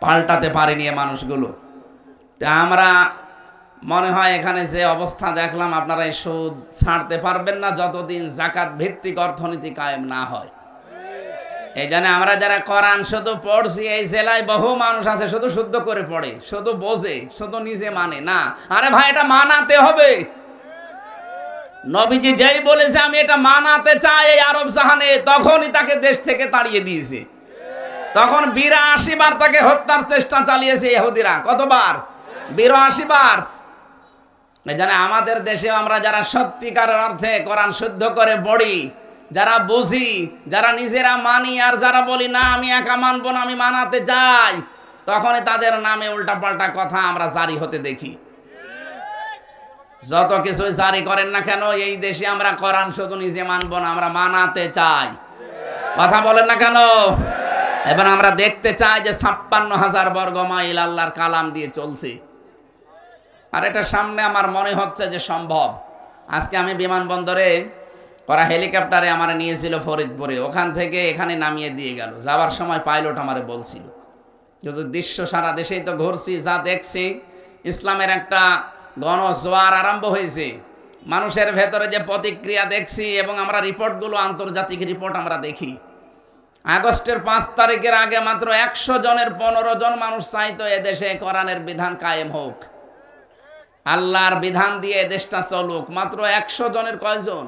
পাল্টাতে পারেনি মানুষগুলো। তা আমরা মনে হয় এখানে যে অবস্থা দেখলাম, আপনারা এই সুদ ছাড়তে পারবেন না যতদিন যাকাত ভিত্তিক অর্থনীতি কায়েম না হয়। এই জন্য আমরা যারা কোরআন শুধু পড়ছি, এই জেলায় বহু মানুষ আছে শুধু শুদ্ধ করে পড়ে, শুধু বোঝে, শুধু নিজে মানে না। আরে ভাই, এটা মানাতে হবে। নবীজি যেই বলেছে আমি এটা মানাতে চাই এই আরব জাহানে, তখনই তাকে দেশ থেকে তাড়িয়ে দিয়েছে। তখন 82 বার তাকে হত্যার চেষ্টা চালিয়েছে ইহুদিরা। কতবার? 82 বার। এই জন্য আমাদের দেশে আমরা যারা সত্যিকারের অর্থে কোরআন শুদ্ধ করে পড়ি, যারা বুঝি, যারা নিজেরা মানি, আর যারা বলি না আমি একা মানবো না, আমি মানাতে চাই, তখনই তাদের নামে উল্টাপাল্টা কথা আমরা জারি হতে দেখি। যত কিছু জারি করেন না কেন, এই দেশে আমরা কোরআন শুধু নিজে মানবো না, আমরা মানাতে চাই। কথা বলেন না কেন? এবার আমরা দেখতে চাই যে 56,000 বর্গ মাইল আল্লাহর কালাম দিয়ে চলছে, আর এটা সামনে আমার মনে হচ্ছে যে সম্ভব। আজকে আমি বিমানবন্দরে, ওরা হেলিকপ্টারে আমার নিয়েছিল ফরিদপুরে, ওখান থেকে এখানে নামিয়ে দিয়ে গেল। যাওয়ার সময় পাইলট আমারে বলছিল, যেহেতু দৃশ্য সারা দেশেই তো ঘুরছি, যা দেখছি, ইসলামের একটা গণজোয়ার আরম্ভ হয়েছে, মানুষের ভেতরে যে প্রতিক্রিয়া দেখছি, এবং আমরা রিপোর্টগুলো, আন্তর্জাতিক রিপোর্ট আমরা দেখি। আগস্টের 5 তারিখের আগে মাত্র 100 জনের 15 জন মানুষ চাইতো এদেশে কোরআনের বিধান কায়েম হোক, আল্লাহর বিধান দিয়ে এদেশটা চলুক। মাত্র 100 জনের কয়জন?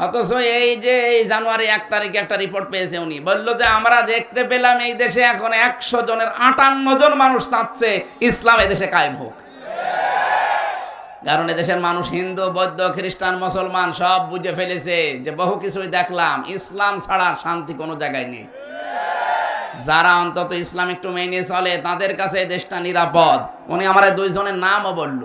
অথচ এই যে এই জানুয়ারি 1 তারিখে একটা রিপোর্ট পেয়েছে, উনি বললো যে আমরা দেখতে পেলাম এই দেশে এখন 100 জনের 58 জন মানুষ চাচ্ছে ইসলাম এদেশে কায়েম হোক। কারণ এদেশের মানুষ হিন্দু, বৌদ্ধ, খ্রিস্টান, মুসলমান সব বুঝে ফেলেছে যে বহু কিছুই দেখলাম, ইসলাম ছাড়া শান্তি কোনো জায়গায় নেই। যারা অন্তত ইসলাম একটু মেনে চলে তাদের কাছে এই দেশটা নিরাপদ। উনি আমার 2 জনের নামও বলল,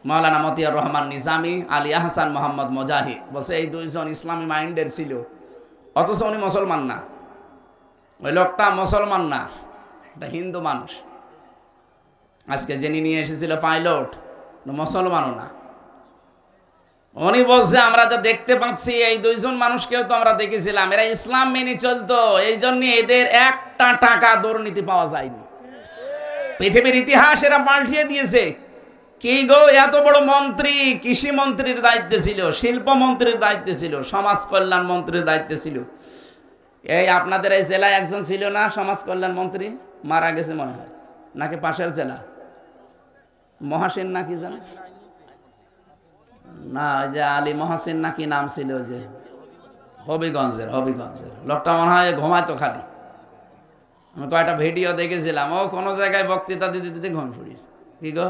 মাওলানা মতিয়ার রহমান নিজামী, আলী আহসান মোহাম্মদ মোজাহি। বলছে এই 2 জন ইসলামী মাইন্ডের ছিল, অথচ উনি মুসলমান না। ওই লোকটা মুসলমান না, এটা হিন্দু মানুষ। আজকে যিনি নিয়ে এসেছিল পাইলট, মুসলমানও না। উনি বলছে আমরা যা দেখতে পাচ্ছি, এই 2 জন মানুষকেও তো আমরা দেখেছিলাম, এরা ইসলাম মেনে চলতো, এই জন্য এদের একটা টাকা দুর্নীতি পাওয়া যায়নি। পৃথিবীর ইতিহাস এরা পাল্টিয়ে দিয়েছে। কি গো, এত বড় মন্ত্রী, কৃষি মন্ত্রীর দায়িত্বে ছিল, শিল্প মন্ত্রীর দায়িত্বে ছিল, সমাজ কল্যাণ মন্ত্রীর দায়িত্বে ছিল। এই আপনাদের এই জেলায় একজন ছিল না সমাজ কল্যাণ মন্ত্রী, মারা গেছে মনে হয়, নাকি পাশের জেলা মহাসিন নাকি জানে না, ওই যে আলী মহাসিন নাকি নাম ছিল, যে হবিগঞ্জের লোকটা মনে হয় ঘুমাইতো খালি। আমি কয়েকটা ভিডিও দেখেছিলাম, ও কোনো জায়গায় বক্তৃতা দিতে দিতে ঘুম পড়িস। কি গো,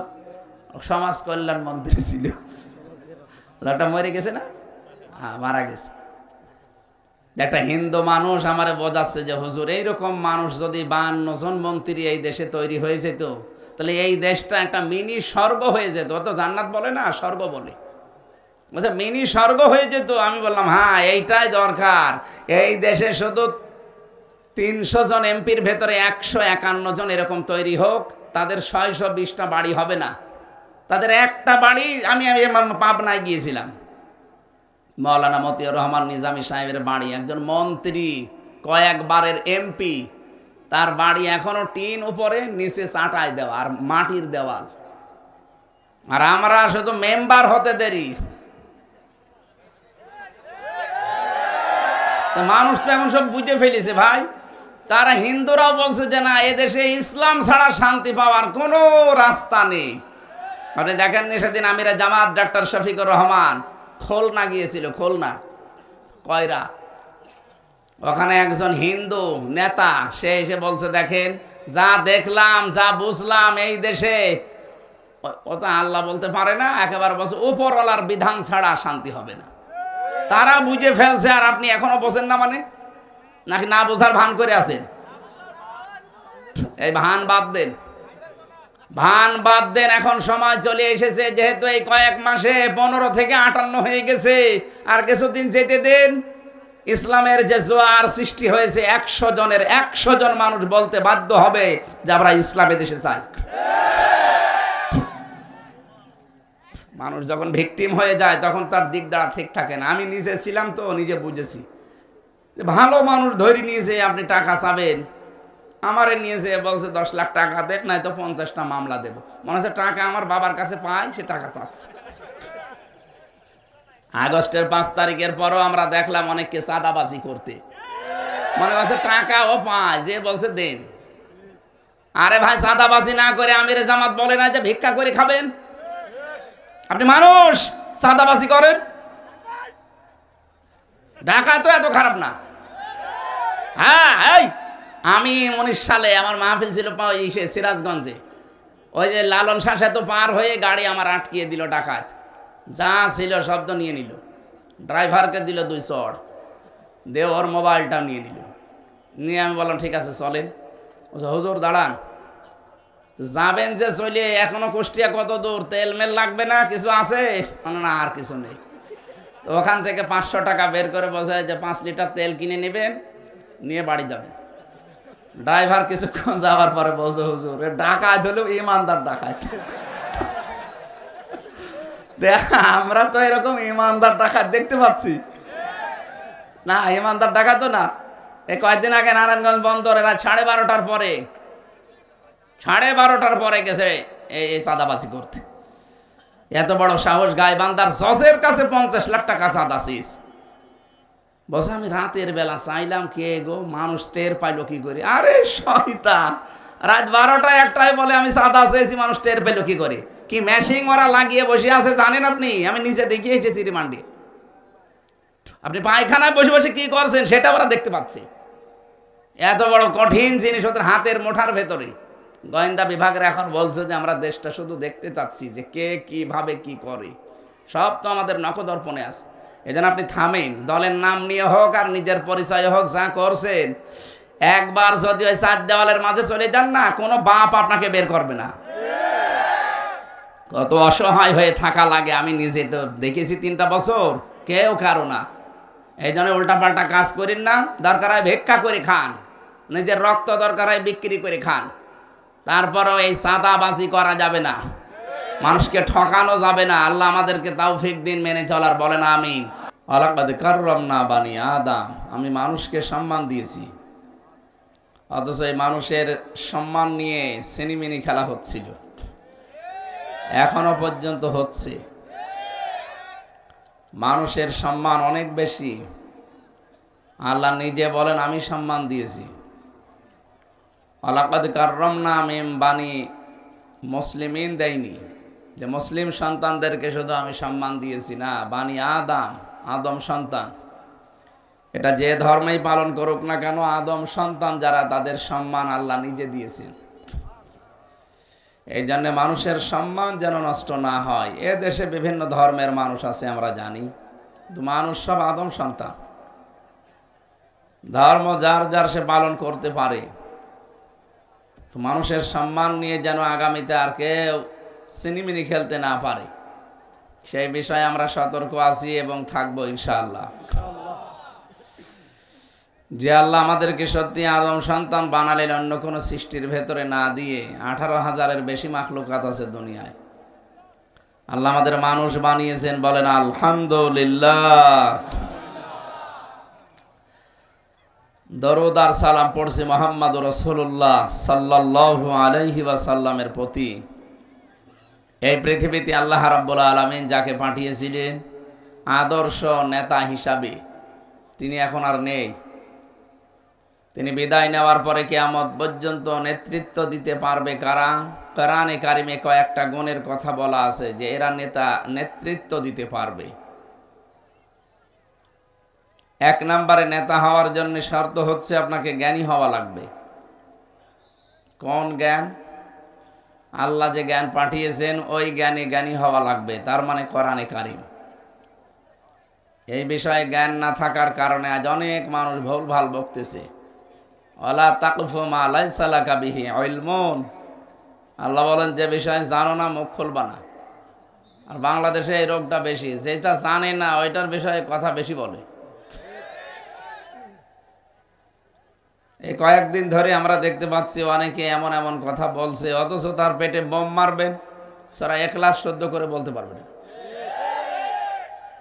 সমাজ কল্যাণ মন্ত্রী ছিল, লোকটা মরে গেছে না? হ্যাঁ, মারা গেছে। একটা হিন্দু মানুষ আমারে বোঝাচ্ছে যে হুজুর, এইরকম মানুষ যদি 52 জন মন্ত্রী এই দেশে তৈরি হয়ে যেত, তাহলে এই দেশটা একটা মিনি স্বর্গ হয়ে যেত। অত জান্নাত বলে না, স্বর্গ বলে। বলছে মিনি স্বর্গ হয়ে যেত। আমি বললাম হ্যাঁ, এইটাই দরকার। এই দেশে শুধু 300 জন এমপির ভেতরে 151 জন এরকম তৈরি হোক, তাদের 620টা বাড়ি হবে না, তাদের একটা বাড়ি। আমি পাবনায় গিয়েছিলাম, মাওলানা মতিয়ার রহমান নিজামী সাহেবের বাড়ি, একজন মন্ত্রী, কয়েকবারের এমপি, তার বাড়ি এখনো টিন উপরে, নিচে চাটাই দেওয়া আর মাটির দেওয়াল। আর আমরা শুধু মেম্বার হতে দেরি। মানুষ তো এখন সব বুঝে ফেলেছে ভাই। তারা হিন্দুরাও বলছে যে না, এদেশে ইসলাম ছাড়া শান্তি পাওয়ার কোনো রাস্তা নেই। আপনি দেখেননি সেদিন আমিরা জামাত ডাক্তার শফিকুর রহমান খুলনা গিয়েছিল, খুলনা কয়রা। ওখানে একজন হিন্দু নেতা সে এসে বলছে দেখেন যা দেখলাম যা বুঝলাম এই দেশে, ও তো আল্লাহ বলতে পারে না, একেবারে বলছে উপরওয়ালার বিধান ছাড়া শান্তি হবে না। তারা বুঝে ফেলছে আর আপনি এখনো বোঝেন না, মানে নাকি না বোঝার ভান করে আছেন? এই ভান বাদ দেন, ভান বাদ দেন। এখন সময় চলে এসেছে, যেহেতু এই কয়েক মাসে 15 থেকে 58 হয়ে গেছে, আর কিছুদিন যেতে দেন। ইসলামের যে জোয়ার সৃষ্টি হয়েছে, 100 জনের 100 জন মানুষ বলতে বাধ্য হবে যে আমরা ইসলামে দেশে চাই। মানুষ যখন ভিকটিম হয়ে যায় তখন তার দিক দ্বারা ঠিক থাকে না। আমি নিজে ছিলাম তো, নিজে বুঝেছি। ভালো মানুষ ধরে নিয়েছে, আপনি টাকা চাবেন, আমারে নিয়েছে বলছে 10 লাখ টাকা দেন, নাই তো 50টা মামলা দেব। মনে হচ্ছে টাকা আমার বাবার কাছে পাই, সে টাকা চাচ্ছে। আগস্টের 5 তারিখের পরও আমরা দেখলাম অনেককে চাঁদাবাজি করতে, মনে হচ্ছে টাকাও পায়, যে বলছে দেন। আরে ভাই, চাঁদাবাজি না করে আমিরে জামাত বলে না যে ভিক্ষা করে খাবেন। আপনি মানুষ চাঁদাবাজি করেন, ঢাকা তো এত খারাপ না। হ্যাঁ, এই আমি 19 সালে আমার মাহফিল ছিল সিরাজগঞ্জে, ওই যে লালন শাহ সেতু পার হয়ে গাড়ি আমার আটকিয়ে দিল ডাকাত, যা ছিল শব্দ নিয়ে নিল, ড্রাইভারকে দিল 2 চড়, দিয়ে ওর মোবাইলটা নিয়ে নিল। নিয়ে আমি বললাম ঠিক আছে চলেন। হুজুর দাঁড়ান, যাবেন যে চলে, এখনো কুষ্টিয়া কত দূর, তেল মেল লাগবে না, কিছু আছে? না, আর কিছু নেই। তো ওখান থেকে 500 টাকা বের করে বলছে যে 5 লিটার তেল কিনে নেবেন, নিয়ে বাড়ি যাবেন। ড্রাইভার কিছুক্ষণ যাওয়ার পরে বলছে হুজুর ডাকাত হলেও ইমানদার ডাকাত। আমরা তো এরকম ইমানদার ডাকাত দেখতে পাচ্ছি না, ইমানদার ডাকাত না। এই কয়েকদিন আগে নারায়ণগঞ্জ বন্দরে রাত 12:30টার পরে 12:30টার পরে গেছে এই চাঁদাবাজি করতে। এত বড় সাহস, গাইবান্ধার জজের কাছে 50 লাখ টাকা চাঁদা শেষ। বলছে আমি রাতের বেলা চাইলাম, কে গো, মানুষ টের পাইলো কি করে? আরে শয়তান, রাত 12টা 1টায় বলে আমি চাঁদা চেয়েছি, মানুষ টের পেলো কি করে? কি মেশিং ওরা লাগিয়ে বসে আছে জানেন আপনি? আমি নিজে দেখিয়ে এসেছি রিমান্ডে। আপনি পায়খানায় বসে বসে কি করছেন সেটা ওরা দেখতে পাচ্ছে। এত বড় কঠিন জিনিস ওদের হাতের মুঠার ভেতরে। গোয়েন্দা বিভাগের এখন বলছে যে আমরা দেশটা শুধু দেখতে চাচ্ছি যে কে কিভাবে কি করে, সব তো আমাদের নখদর্পণে আছে। এজন্য আপনি থামেন, দলের নাম নিয়ে হোক আর নিজের পরিচয় হোক, যা করছেন, একবার যদি ওই 4 দেওয়ালের মাঝে চলে যান না, কোনো বাপ আপনাকে বের করবে না। কত অসহায় হয়ে থাকা লাগে, আমি নিজে তো দেখেছি 3টা বছর, কেউ কারো না। এই জন্য উল্টাপাল্টা কাজ করেন না, দরকার হয় ভিক্ষা করে খান, নিজের রক্ত দরকার হয় বিক্রি করে খান, তারপরেও এই চাঁদাবাজি করা যাবে না, মানুষকে ঠকানো যাবে না। আল্লাহ আমাদেরকে তৌফিক দিন মেনে চলার, বলেন আমিন। ওয়ালাকাদ কাররামনা বানি আদম, আমি মানুষকে সম্মান দিয়েছি, অথচ এই মানুষের সম্মান নিয়ে সিনেমিনি খেলা হচ্ছিল, এখনো পর্যন্ত হচ্ছে। মানুষের সম্মান অনেক বেশি, আল্লাহ নিজে বলেন আমি সম্মান দিয়েছি। ওয়ালাকাদ কাররামনা মিন বানি মুসলিমিন দেয়নি, যে মুসলিম সন্তানদেরকে শুধু আমি সম্মান দিয়েছি না, বানি আদম, আদম সন্তান, এটা যে ধর্মেই পালন করুক না কেন, আদম সন্তান যারা, তাদের সম্মান আল্লাহ নিজে দিয়েছেন। এই জন্য মানুষের সম্মান যেন নষ্ট না হয়। এ দেশে বিভিন্ন ধর্মের মানুষ আছে আমরা জানি, কিন্তু মানুষ সব আদম সন্তান, ধর্ম যার যার সে পালন করতে পারে। তো মানুষের সম্মান নিয়ে যেন আগামীতে আর কেউ সিনেমিনি খেলতে না পারে, সেই বিষয়ে আমরা সতর্ক আছি এবং থাকবো ইনশাআল্লাহ। যে আল্লাহ আমাদেরকে সত্যি আদম সন্তান বানালেন, অন্য কোনো সৃষ্টির ভেতরে না দিয়ে, 18,000-এর বেশি মাখলুকাত আছে দুনিয়ায়, আল্লাহ আমাদের মানুষ বানিয়েছেন, বলেন আলহামদুলিল্লাহ। দরুদ আর সালাম পড়ছি মুহাম্মদ রাসূলুল্লাহ সাল্লাল্লাহু আলাইহি ওয়াসাল্লামের প্রতি। এই পৃথিবীতে আল্লাহ রাব্বুল আলামিন যাকে পাঠিয়েছিলেন আদর্শ নেতা হিসাবে, তিনি এখন আর নেই। তিনি বিদায় নেওয়ার পরে কিয়ামত পর্যন্ত নেতৃত্ব দিতে পারবে কারা? কোরআনে কারিমে কয়েকটা গুণের কথা বলা আছে যে এরা নেতৃত্ব দিতে পারবে। এক নম্বরে নেতা হওয়ার জন্য শর্ত হচ্ছে আপনাকে জ্ঞানী হওয়া লাগবে। কোন জ্ঞান? আল্লাহ যে জ্ঞান পাঠিয়েছেন ওই জ্ঞানে জ্ঞানী হওয়া লাগবে, তার মানে কোরআনে কারিম। এই বিষয়ে জ্ঞান না থাকার কারণে আজ অনেক মানুষ ভুলভাল বকতেছে। ওয়ালা তাকফু মা লাইসা লাকা বিহি ইলমুন। আল্লাহ বলেন যে বিষয়ে জানো না মুখ খুলবা না। আর বাংলাদেশে এই রোগটা বেশি, যেটা জানে না ওইটার বিষয়ে কথা বেশি বলে। এই কয়েকদিন ধরে আমরা দেখতে পাচ্ছি অনেকে এমন এমন কথা বলছে, অথচ তার পেটে বোম মারবেন সারা ইখলাস শুদ্ধ করে বলতে পারবে না।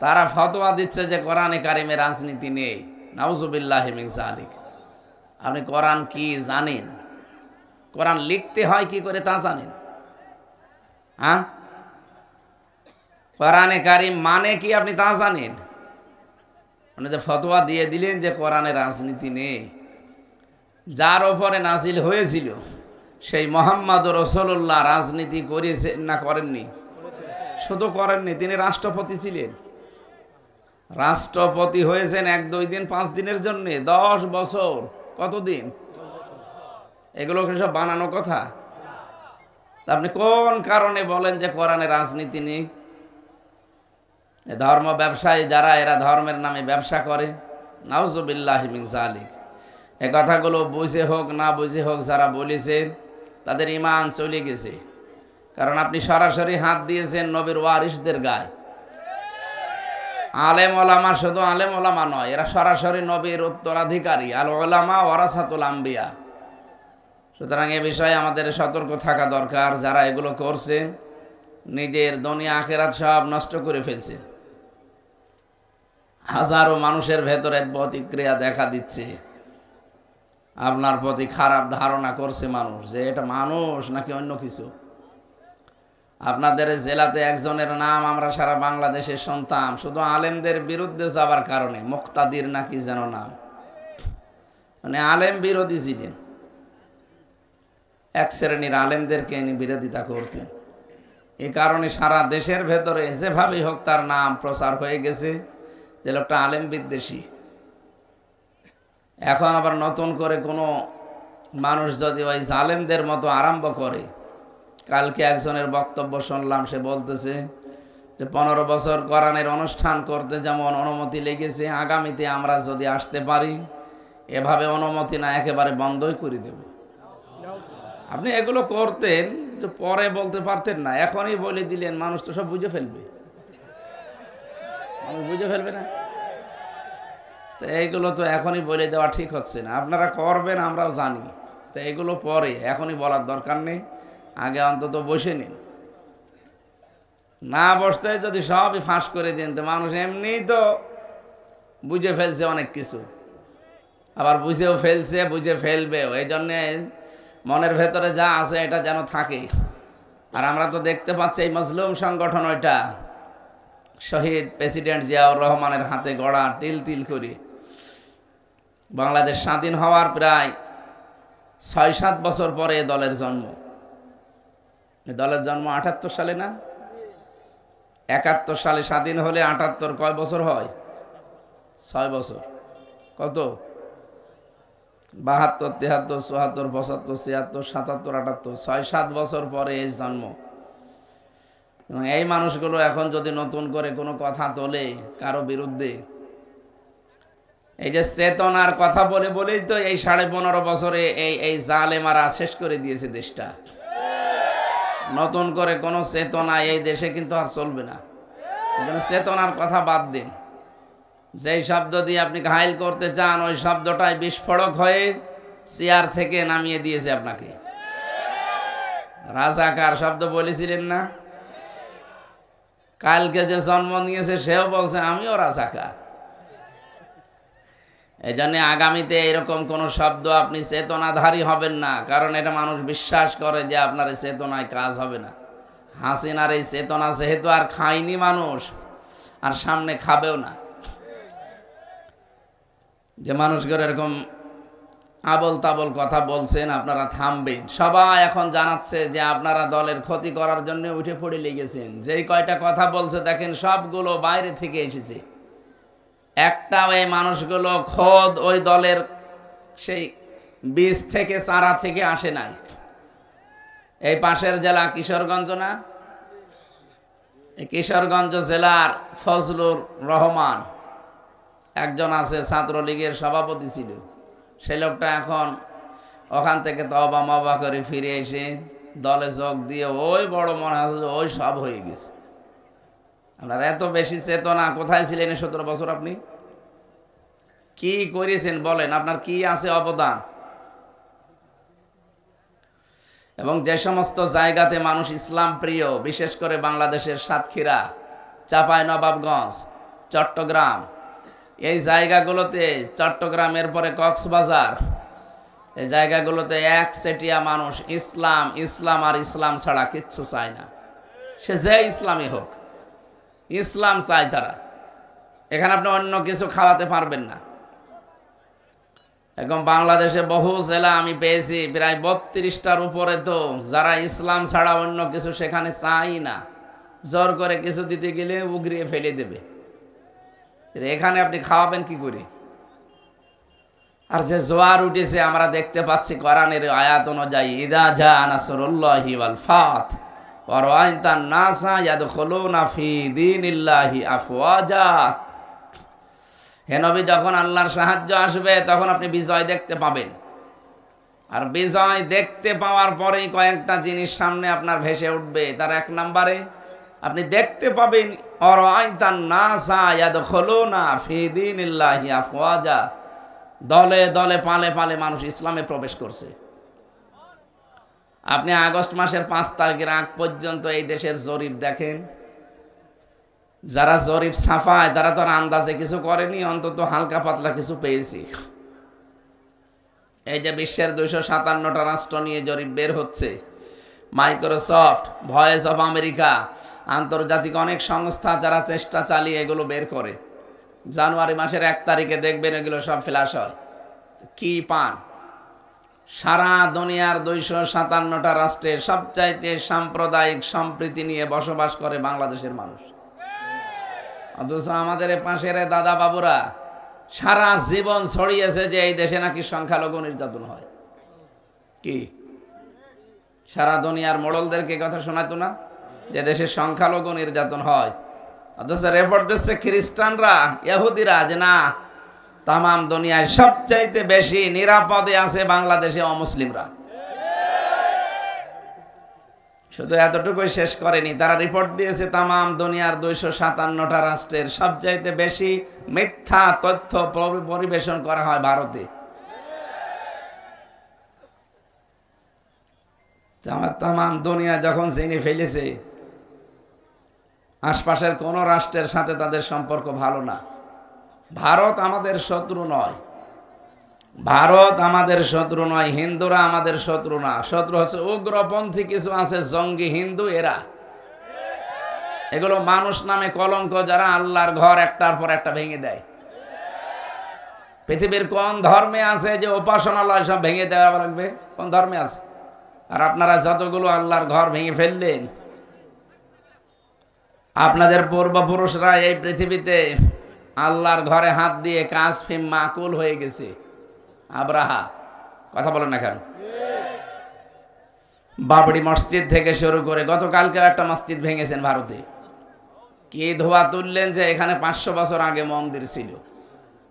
তারা ফতোয়া দিচ্ছে যে কোরআনে কারিমে রাজনীতি নেই। নাউজুবিল্লাহি মিন যালিক। আপনি কোরআন কি জানেন? কোরআন লিখতে হয় কি করে তা জানেন? হ্যাঁ, কোরআনে কারিম মানে কি আপনি তা জানেন? আপনি যে ফতোয়া দিয়ে দিলেন যে কোরআনে রাজনীতি নেই, যার ওপরে নাজিল হয়েছিল সেই মুহাম্মদ রাসূলুল্লাহ রাজনীতি করেছেন না করেননি? শুধু করেননি, তিনি রাষ্ট্রপতি ছিলেন। রাষ্ট্রপতি হয়েছেন 1-2 দিন 5 দিনের জন্য, 10 বছর। কতদিন? এগুলো কি সব বানানো কথা? আপনি কোন কারণে বলেন যে কোরআনে রাজনীতি নেই? ধর্ম ব্যবসায়ী যারা, এরা ধর্মের নামে ব্যবসা করে। নাউজুবিল্লাহি মিন যালিক। এই কথাগুলো বুঝে হোক না বুঝে হোক যারা বলেছেন তাদের ঈমান চলে গেছে। কারণ আপনি সরাসরি হাত দিয়েছেন নবীর ওয়ারিসদের গায়ে। আলেম ওলামা শুধু আলেম ওলামা নয়, এরা সরাসরি নবীর উত্তরাধিকারী। আল ওলামা ওয়ারাসাতুল আম্বিয়া। সুতরাং এ বিষয়ে আমাদের সতর্ক থাকা দরকার। যারা এগুলো করছে নিজের দুনিয়া আখিরাত সব নষ্ট করে ফেলছে। হাজারো মানুষের ভেতরে প্রতিক্রিয়া দেখা দিচ্ছে, আপনার প্রতি খারাপ ধারণা করছে মানুষ যে এটা মানুষ নাকি অন্য কিছু। আপনাদের জেলাতে একজনের নাম আমরা সারা বাংলাদেশে শুনতাম, শুধু আলেমদের বিরুদ্ধে যাবার কারণে, মুক্তাদির নাকি যেন নাম, মানে আলেম বিরোধী ছিলেন। এক শ্রেণীর আলেমদেরকে ইনি বিরোধিতা করতেন। এই কারণে সারা দেশের ভেতরে যেভাবেই হোক তার নাম প্রচার হয়ে গেছে যে লোকটা আলেম বিদ্বেষী। এখন আবার নতুন করে কোনো মানুষ যদি ওই জালেমদের মতো আরম্ভ করে, কালকে একজনের বক্তব্য শুনলাম, সে বলতেছে যে 15 বছর কোরআনের অনুষ্ঠান করতে যেমন অনুমতি লেগেছে, আগামীতে আমরা যদি আসতে পারি এভাবে অনুমতি না একেবারে বন্ধই করে দেব। আপনি এগুলো করতেন যে পরে বলতে পারতেন না, এখনই বলে দিলেন, মানুষ তো সব বুঝে ফেলবে। মানুষ বুঝে ফেলবে না তো এইগুলো তো এখনই বলে দেওয়া ঠিক হচ্ছে না। আপনারা করবেন আমরাও জানি, তো এগুলো পরে, এখনই বলার দরকার নেই। আগে অন্তত বসে নিন। না বসতে যদি সবই ফাঁস করে দিন তো মানুষ এমনিই তো বুঝে ফেলছে অনেক কিছু, আবার বুঝেও ফেলছে, বুঝে ফেলবেও। এই জন্যে মনের ভেতরে যা আছে এটা যেন থাকে। আর আমরা তো দেখতে পাচ্ছি এই মজলুম সংগঠন, ওইটা শহীদ প্রেসিডেন্ট জিয়াউর রহমানের হাতে গড়া, তিল তিল করে বাংলাদেশ স্বাধীন হওয়ার প্রায় 6-7 বছর পরে এ দলের জন্ম। দলের জন্ম 78 সালে না? 71 সালে স্বাধীন হলে 78 কয় বছর হয়? 6 বছর। কত? 72, 73, 74, 75, 76, 77, 78, 6-7 বছর পরে এই জন্ম। এই মানুষগুলো এখন যদি নতুন করে কোনো কথা তোলে কারো বিরুদ্ধে, এই যে চেতনার কথা বলে বলেই তো এই 15.5 বছরে এই জালেমারা শেষ করে দিয়েছে দেশটা। নতুন করে কোনো চেতনা এই দেশে কিন্তু আর চলবে না। চেতনার কথা বাদ দিন। যেই শব্দ দিয়ে আপনি ঘায়েল করতে চান ওই শব্দটাই বিস্ফোরক হয়ে চেয়ার থেকে নামিয়ে দিয়েছে আপনাকে। রাজাকার শব্দ বলেছিলেন না? কালকে যে জন্ম নিয়েছে সেও বলছে আমিও রাজাকার। এই জন্য আগামীতে এরকম কোন শব্দ আপনি চেতনাধারী হবেন না, কারণ এটা মানুষ বিশ্বাস করে যে আপনার চেতনায় কাজ হবে না। হাসিনার এই চেতনা যেহেতু আর খায়নি মানুষ, আর সামনে খাবেও না, যে মানুষগুলো এরকম আবল তাবল কথা বলছেন আপনারা থামবেন। সবাই এখন জানাচ্ছে যে আপনারা দলের ক্ষতি করার জন্য উঠে পড়ে লেগেছেন। যেই কয়টা কথা বলছে দেখেন সবগুলো বাইরে থেকে এসেছে, একটাও এই মানুষগুলো খোদ ওই দলের সেই বীজ থেকে চারা থেকে আসে নাই। এই পাশের জেলা কিশোরগঞ্জ না, এই কিশোরগঞ্জ জেলার ফজলুর রহমান একজন আছে, ছাত্রলীগের সভাপতি ছিল। সেই লোকটা এখন ওখান থেকে তওবা মওবা করে ফিরে এসে দলে যোগ দিয়ে ওই বড় মনে হয় ওই সব হয়ে গেছে। আপনার এত বেশি চেতনা, কোথায় ছিলেন 17 বছর? আপনি কি করেছেন বলেন, আপনার কি আছে অবদান? এবং যে সমস্ত জায়গাতে মানুষ ইসলাম প্রিয়, বিশেষ করে বাংলাদেশের সাতক্ষীরা, চাঁপাইনবাবগঞ্জ, চট্টগ্রাম, এই জায়গাগুলোতে, চট্টগ্রামের পরে কক্সবাজার, এই জায়গাগুলোতে একচেটিয়া মানুষ ইসলাম ইসলাম আর ইসলাম ছাড়া কিচ্ছু চায় না। সে যে ইসলামই হোক, ইসলাম চায় তারা। এখানে আপনি অন্য কিছু খাওয়াতে পারবেন না। এখন বাংলাদেশে বহু জেলা আমি পেয়েছি, প্রায় 32টার উপরে, তো যারা ইসলাম ছাড়া অন্য কিছু সেখানে চাই না। জোর করে কিছু দিতে গেলে উগরিয়ে ফেলে দেবে। এখানে আপনি খাওয়াবেন কি করে? আর যে জোয়ার উঠেছে আমরা দেখতে পাচ্ছি কোরআনের আয়াত অনুযায়ী, ইদা জা নাসরুল্লাহি ওয়াল ফাত ওয়া রাআইতান নাসা ইয়াদখুলুনা ফি দীনিল্লাহি আফওয়াজা। হে নবী, যখন আল্লাহর সাহায্য আসবে তখন আপনি বিজয় দেখতে পাবেন। আর বিজয় দেখতে পাওয়ার পরেই কয়েকটা জিনিস সামনে আপনার ভেসে উঠবে। তার এক নম্বরে আপনি দেখতে পাবেন অরাআইতান নাসা ইয়াদখুলুনা ফি দীনিল্লাহি আফওয়াজা, দলে দলে পালে পালে মানুষ ইসলামে প্রবেশ করছে। আপনি আগস্ট মাসের 5 তারিখের আগ পর্যন্ত এই দেশের জরিপ দেখেন। যারা জরিপ ছাপায় তারা তো আর আন্দাজে কিছু করেনি, অন্তত হালকা পাতলা কিছু পেয়েছি। এই যে বিশ্বের 257টা রাষ্ট্র নিয়ে জরিপ বের হচ্ছে, মাইক্রোসফট, ভয়েস অফ আমেরিকা, আন্তর্জাতিক অনেক সংস্থা যারা চেষ্টা চালিয়ে এগুলো বের করে। জানুয়ারি মাসের 1 তারিখে দেখবেন এগুলো সব ফ্ল্যাশ হয়। কি পান? সারা দুনিয়ার 257টা রাষ্ট্রের সবচাইতে সাম্প্রদায়িক সম্প্রীতি নিয়ে বসবাস করে বাংলাদেশের মানুষ। অথচ আমাদের পাশের দাদা বাবুরা সারা জীবন ছড়িয়েছে যে এই দেশে নাকি সংখ্যালঘু নির্যাতন হয়। কি সারা দুনিয়ার মোড়লদেরকে কথা শোনাতো না যে দেশে সংখ্যালঘু নির্যাতন হয়? অথচ রেপোর্ট দিচ্ছে খ্রিস্টানরা, ইহুদিরা, যে না, তামাম দুনিয়ায় সবচাইতে বেশি নিরাপদে আছে বাংলাদেশে অমুসলিমরা। শুধু এতটুকুই শেষ করেনি, তারা রিপোর্ট দিয়েছে তামাম দুনিয়ার 257টা রাষ্ট্রের সবচাইতে বেশি মিথ্যা তথ্য পরিবেশন করা হয় ভারতে। আমার তামাম দুনিয়া যখন চিনে ফেলেছে, আশপাশের কোন রাষ্ট্রের সাথে তাদের সম্পর্ক ভালো না। ভারত আমাদের শত্রু নয়, ভারত আমাদের শত্রু নয়, হিন্দুরা আমাদের শত্রু না। শত্রু হচ্ছে উগ্রপন্থী কিছু আছে, জঙ্গি হিন্দু, এরা। এগুলো মানুষ নামে কলঙ্ক, যারা আল্লাহর ঘর একটার পর একটা ভেঙে দেয়। পৃথিবীর কোন ধর্মে আছে যে উপাসনালয় সব ভেঙে দেওয়া লাগবে? কোন ধর্মে আছে? আর আপনারা যতগুলো আল্লাহর ঘর ভেঙে ফেললেন, আপনাদের পূর্বপুরুষরা এই পৃথিবীতে আল্লাহর ঘরে হাত দিয়ে কাজ ফিম মাকুল হয়ে গেছে। আব্রাহা, কথা বলেন না কেন? বাবরি মসজিদ থেকে শুরু করে গতকালকে একটা মসজিদ ভেঙেছেন ভারতে। কি ধোয়া তুললেন যে এখানে 500 বছর আগে মন্দির ছিল।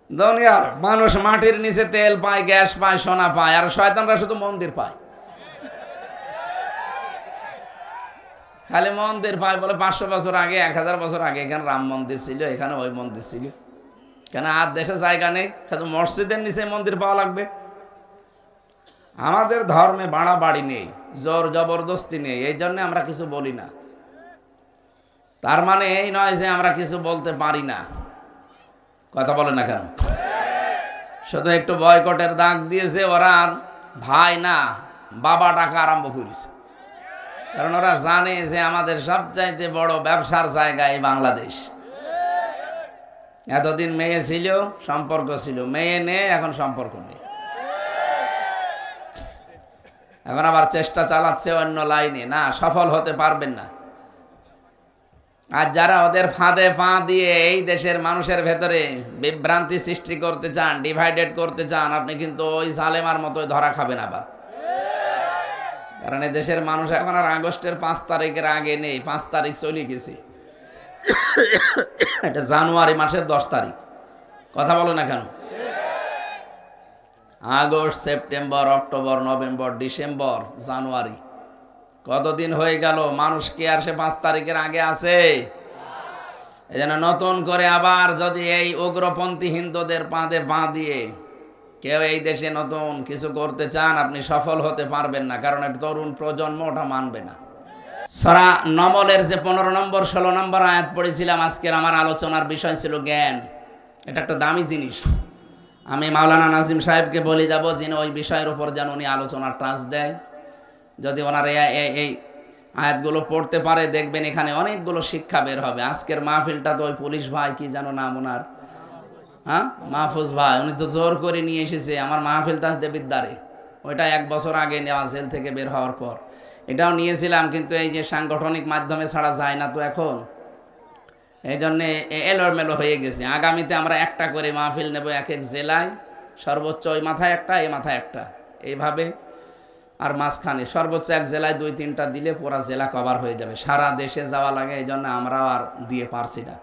দুনিয়ার মানুষ মাটির নিচে তেল পায়, গ্যাস পায়, সোনা পায়, আর শয়তানরা শুধু মন্দির পায়। খালি মন্দির পায় বলে 500 বছর আগে, 1000 বছর আগে এখানে রাম মন্দির ছিল, এখানে ওই মন্দির ছিল। কেন আর দেশে জায়গা নেই? শুধু মসজিদের নিচে মন্দির পাওয়া লাগবে। আমাদের ধর্মে বাড়াবাড়ি নেই, জোর জবরদস্তি নেই, এই জন্য আমরা কিছু বলি না। তার মানে এই নয় যে আমরা কিছু বলতে পারি না। কথা বলে না কেন? শুধু একটু বয়কটের দাগ দিয়েছে, ওরা ভাই না বাবা ডাকা আরম্ভ করেছে। কারণ ওরা জানে যে আমাদের সবচাইতে বড় ব্যবসার জায়গা এই বাংলাদেশ। এতদিন মেয়ে ছিল, সম্পর্ক ছিল, মেয়ে নেই, এখন সম্পর্ক নেই, এখন আবার চেষ্টা চালাচ্ছে অন্য লাইনে। না, সফল হতে পারবেন না। আর যারা ওদের ফাঁদে পা দিয়ে এই দেশের মানুষের ভেতরে বিভ্রান্তি সৃষ্টি করতে চান, ডিভাইডেড করতে চান, আপনি কিন্তু ওই জালেমার মতোই ধরা খাবেন আবার। কারণ এই দেশের মানুষ এখন আর আগস্টের 5 তারিখের আগে নেই। 5 তারিখ চলে গেছে, এটা জানুয়ারি মাসের 10 তারিখ। কথা বলো না কেন? August, September, October, November, December, January, কতদিন হয়ে গেল? মানুষ কি আর সে 5 তারিখের আগে আছে? এই জন্য নতুন করে আবার যদি এই উগ্রপন্থী হিন্দুদের পাঁদে পা দিয়ে কেউ এই দেশে নতুন কিছু করতে চান, আপনি সফল হতে পারবেন না। কারণ একটা তরুণ প্রজন্ম ওটা মানবে না। সূরা নমলের যে 15 নম্বর 16 নম্বর আয়াত পড়েছিলাম, আজকের আমার আলোচনার বিষয় ছিল জ্ঞান। এটা একটা দামি জিনিস। আমি মাওলানা নাজিম সাহেবকে বলে যাব, যিনি ওই বিষয়ের উপর যেন উনি আলোচনার টাচ দেয়। যদি ওনার এই আয়াতগুলো পড়তে পারে, দেখবেন এখানে অনেকগুলো শিক্ষা বের হবে। আজকের মাহফিলটা তো ওই পুলিশ ভাই, কি যেন নাম ওনার, হ্যাঁ, মাহফুজ ভাই, উনি তো জোর করে নিয়ে এসেছে আমার মাহফিলটা দেবিদ্বারে। ওইটা 1 বছর আগে নেওয়া, জেল থেকে বের হওয়ার পর। এটাও নিয়েছিলাম, কিন্তু এই যে সাংগঠনিক মাধ্যমে ছাড়া যায় না তো এখন, এই জন্যে এলোমেলো হয়ে গেছে। আগামীতে আমরা একটা করে মাহফিল নেব, এক এক জেলায়, সর্বোচ্চ ওই মাথায় একটা, এই মাথায় একটা, এইভাবে। আর মাঝখানে সর্বোচ্চ এক জেলায় 2-3টা দিলে পুরা জেলা কভার হয়ে যাবে। সারা দেশে যাওয়া লাগে, এই জন্য আমরাও আর দিয়ে পারছি না।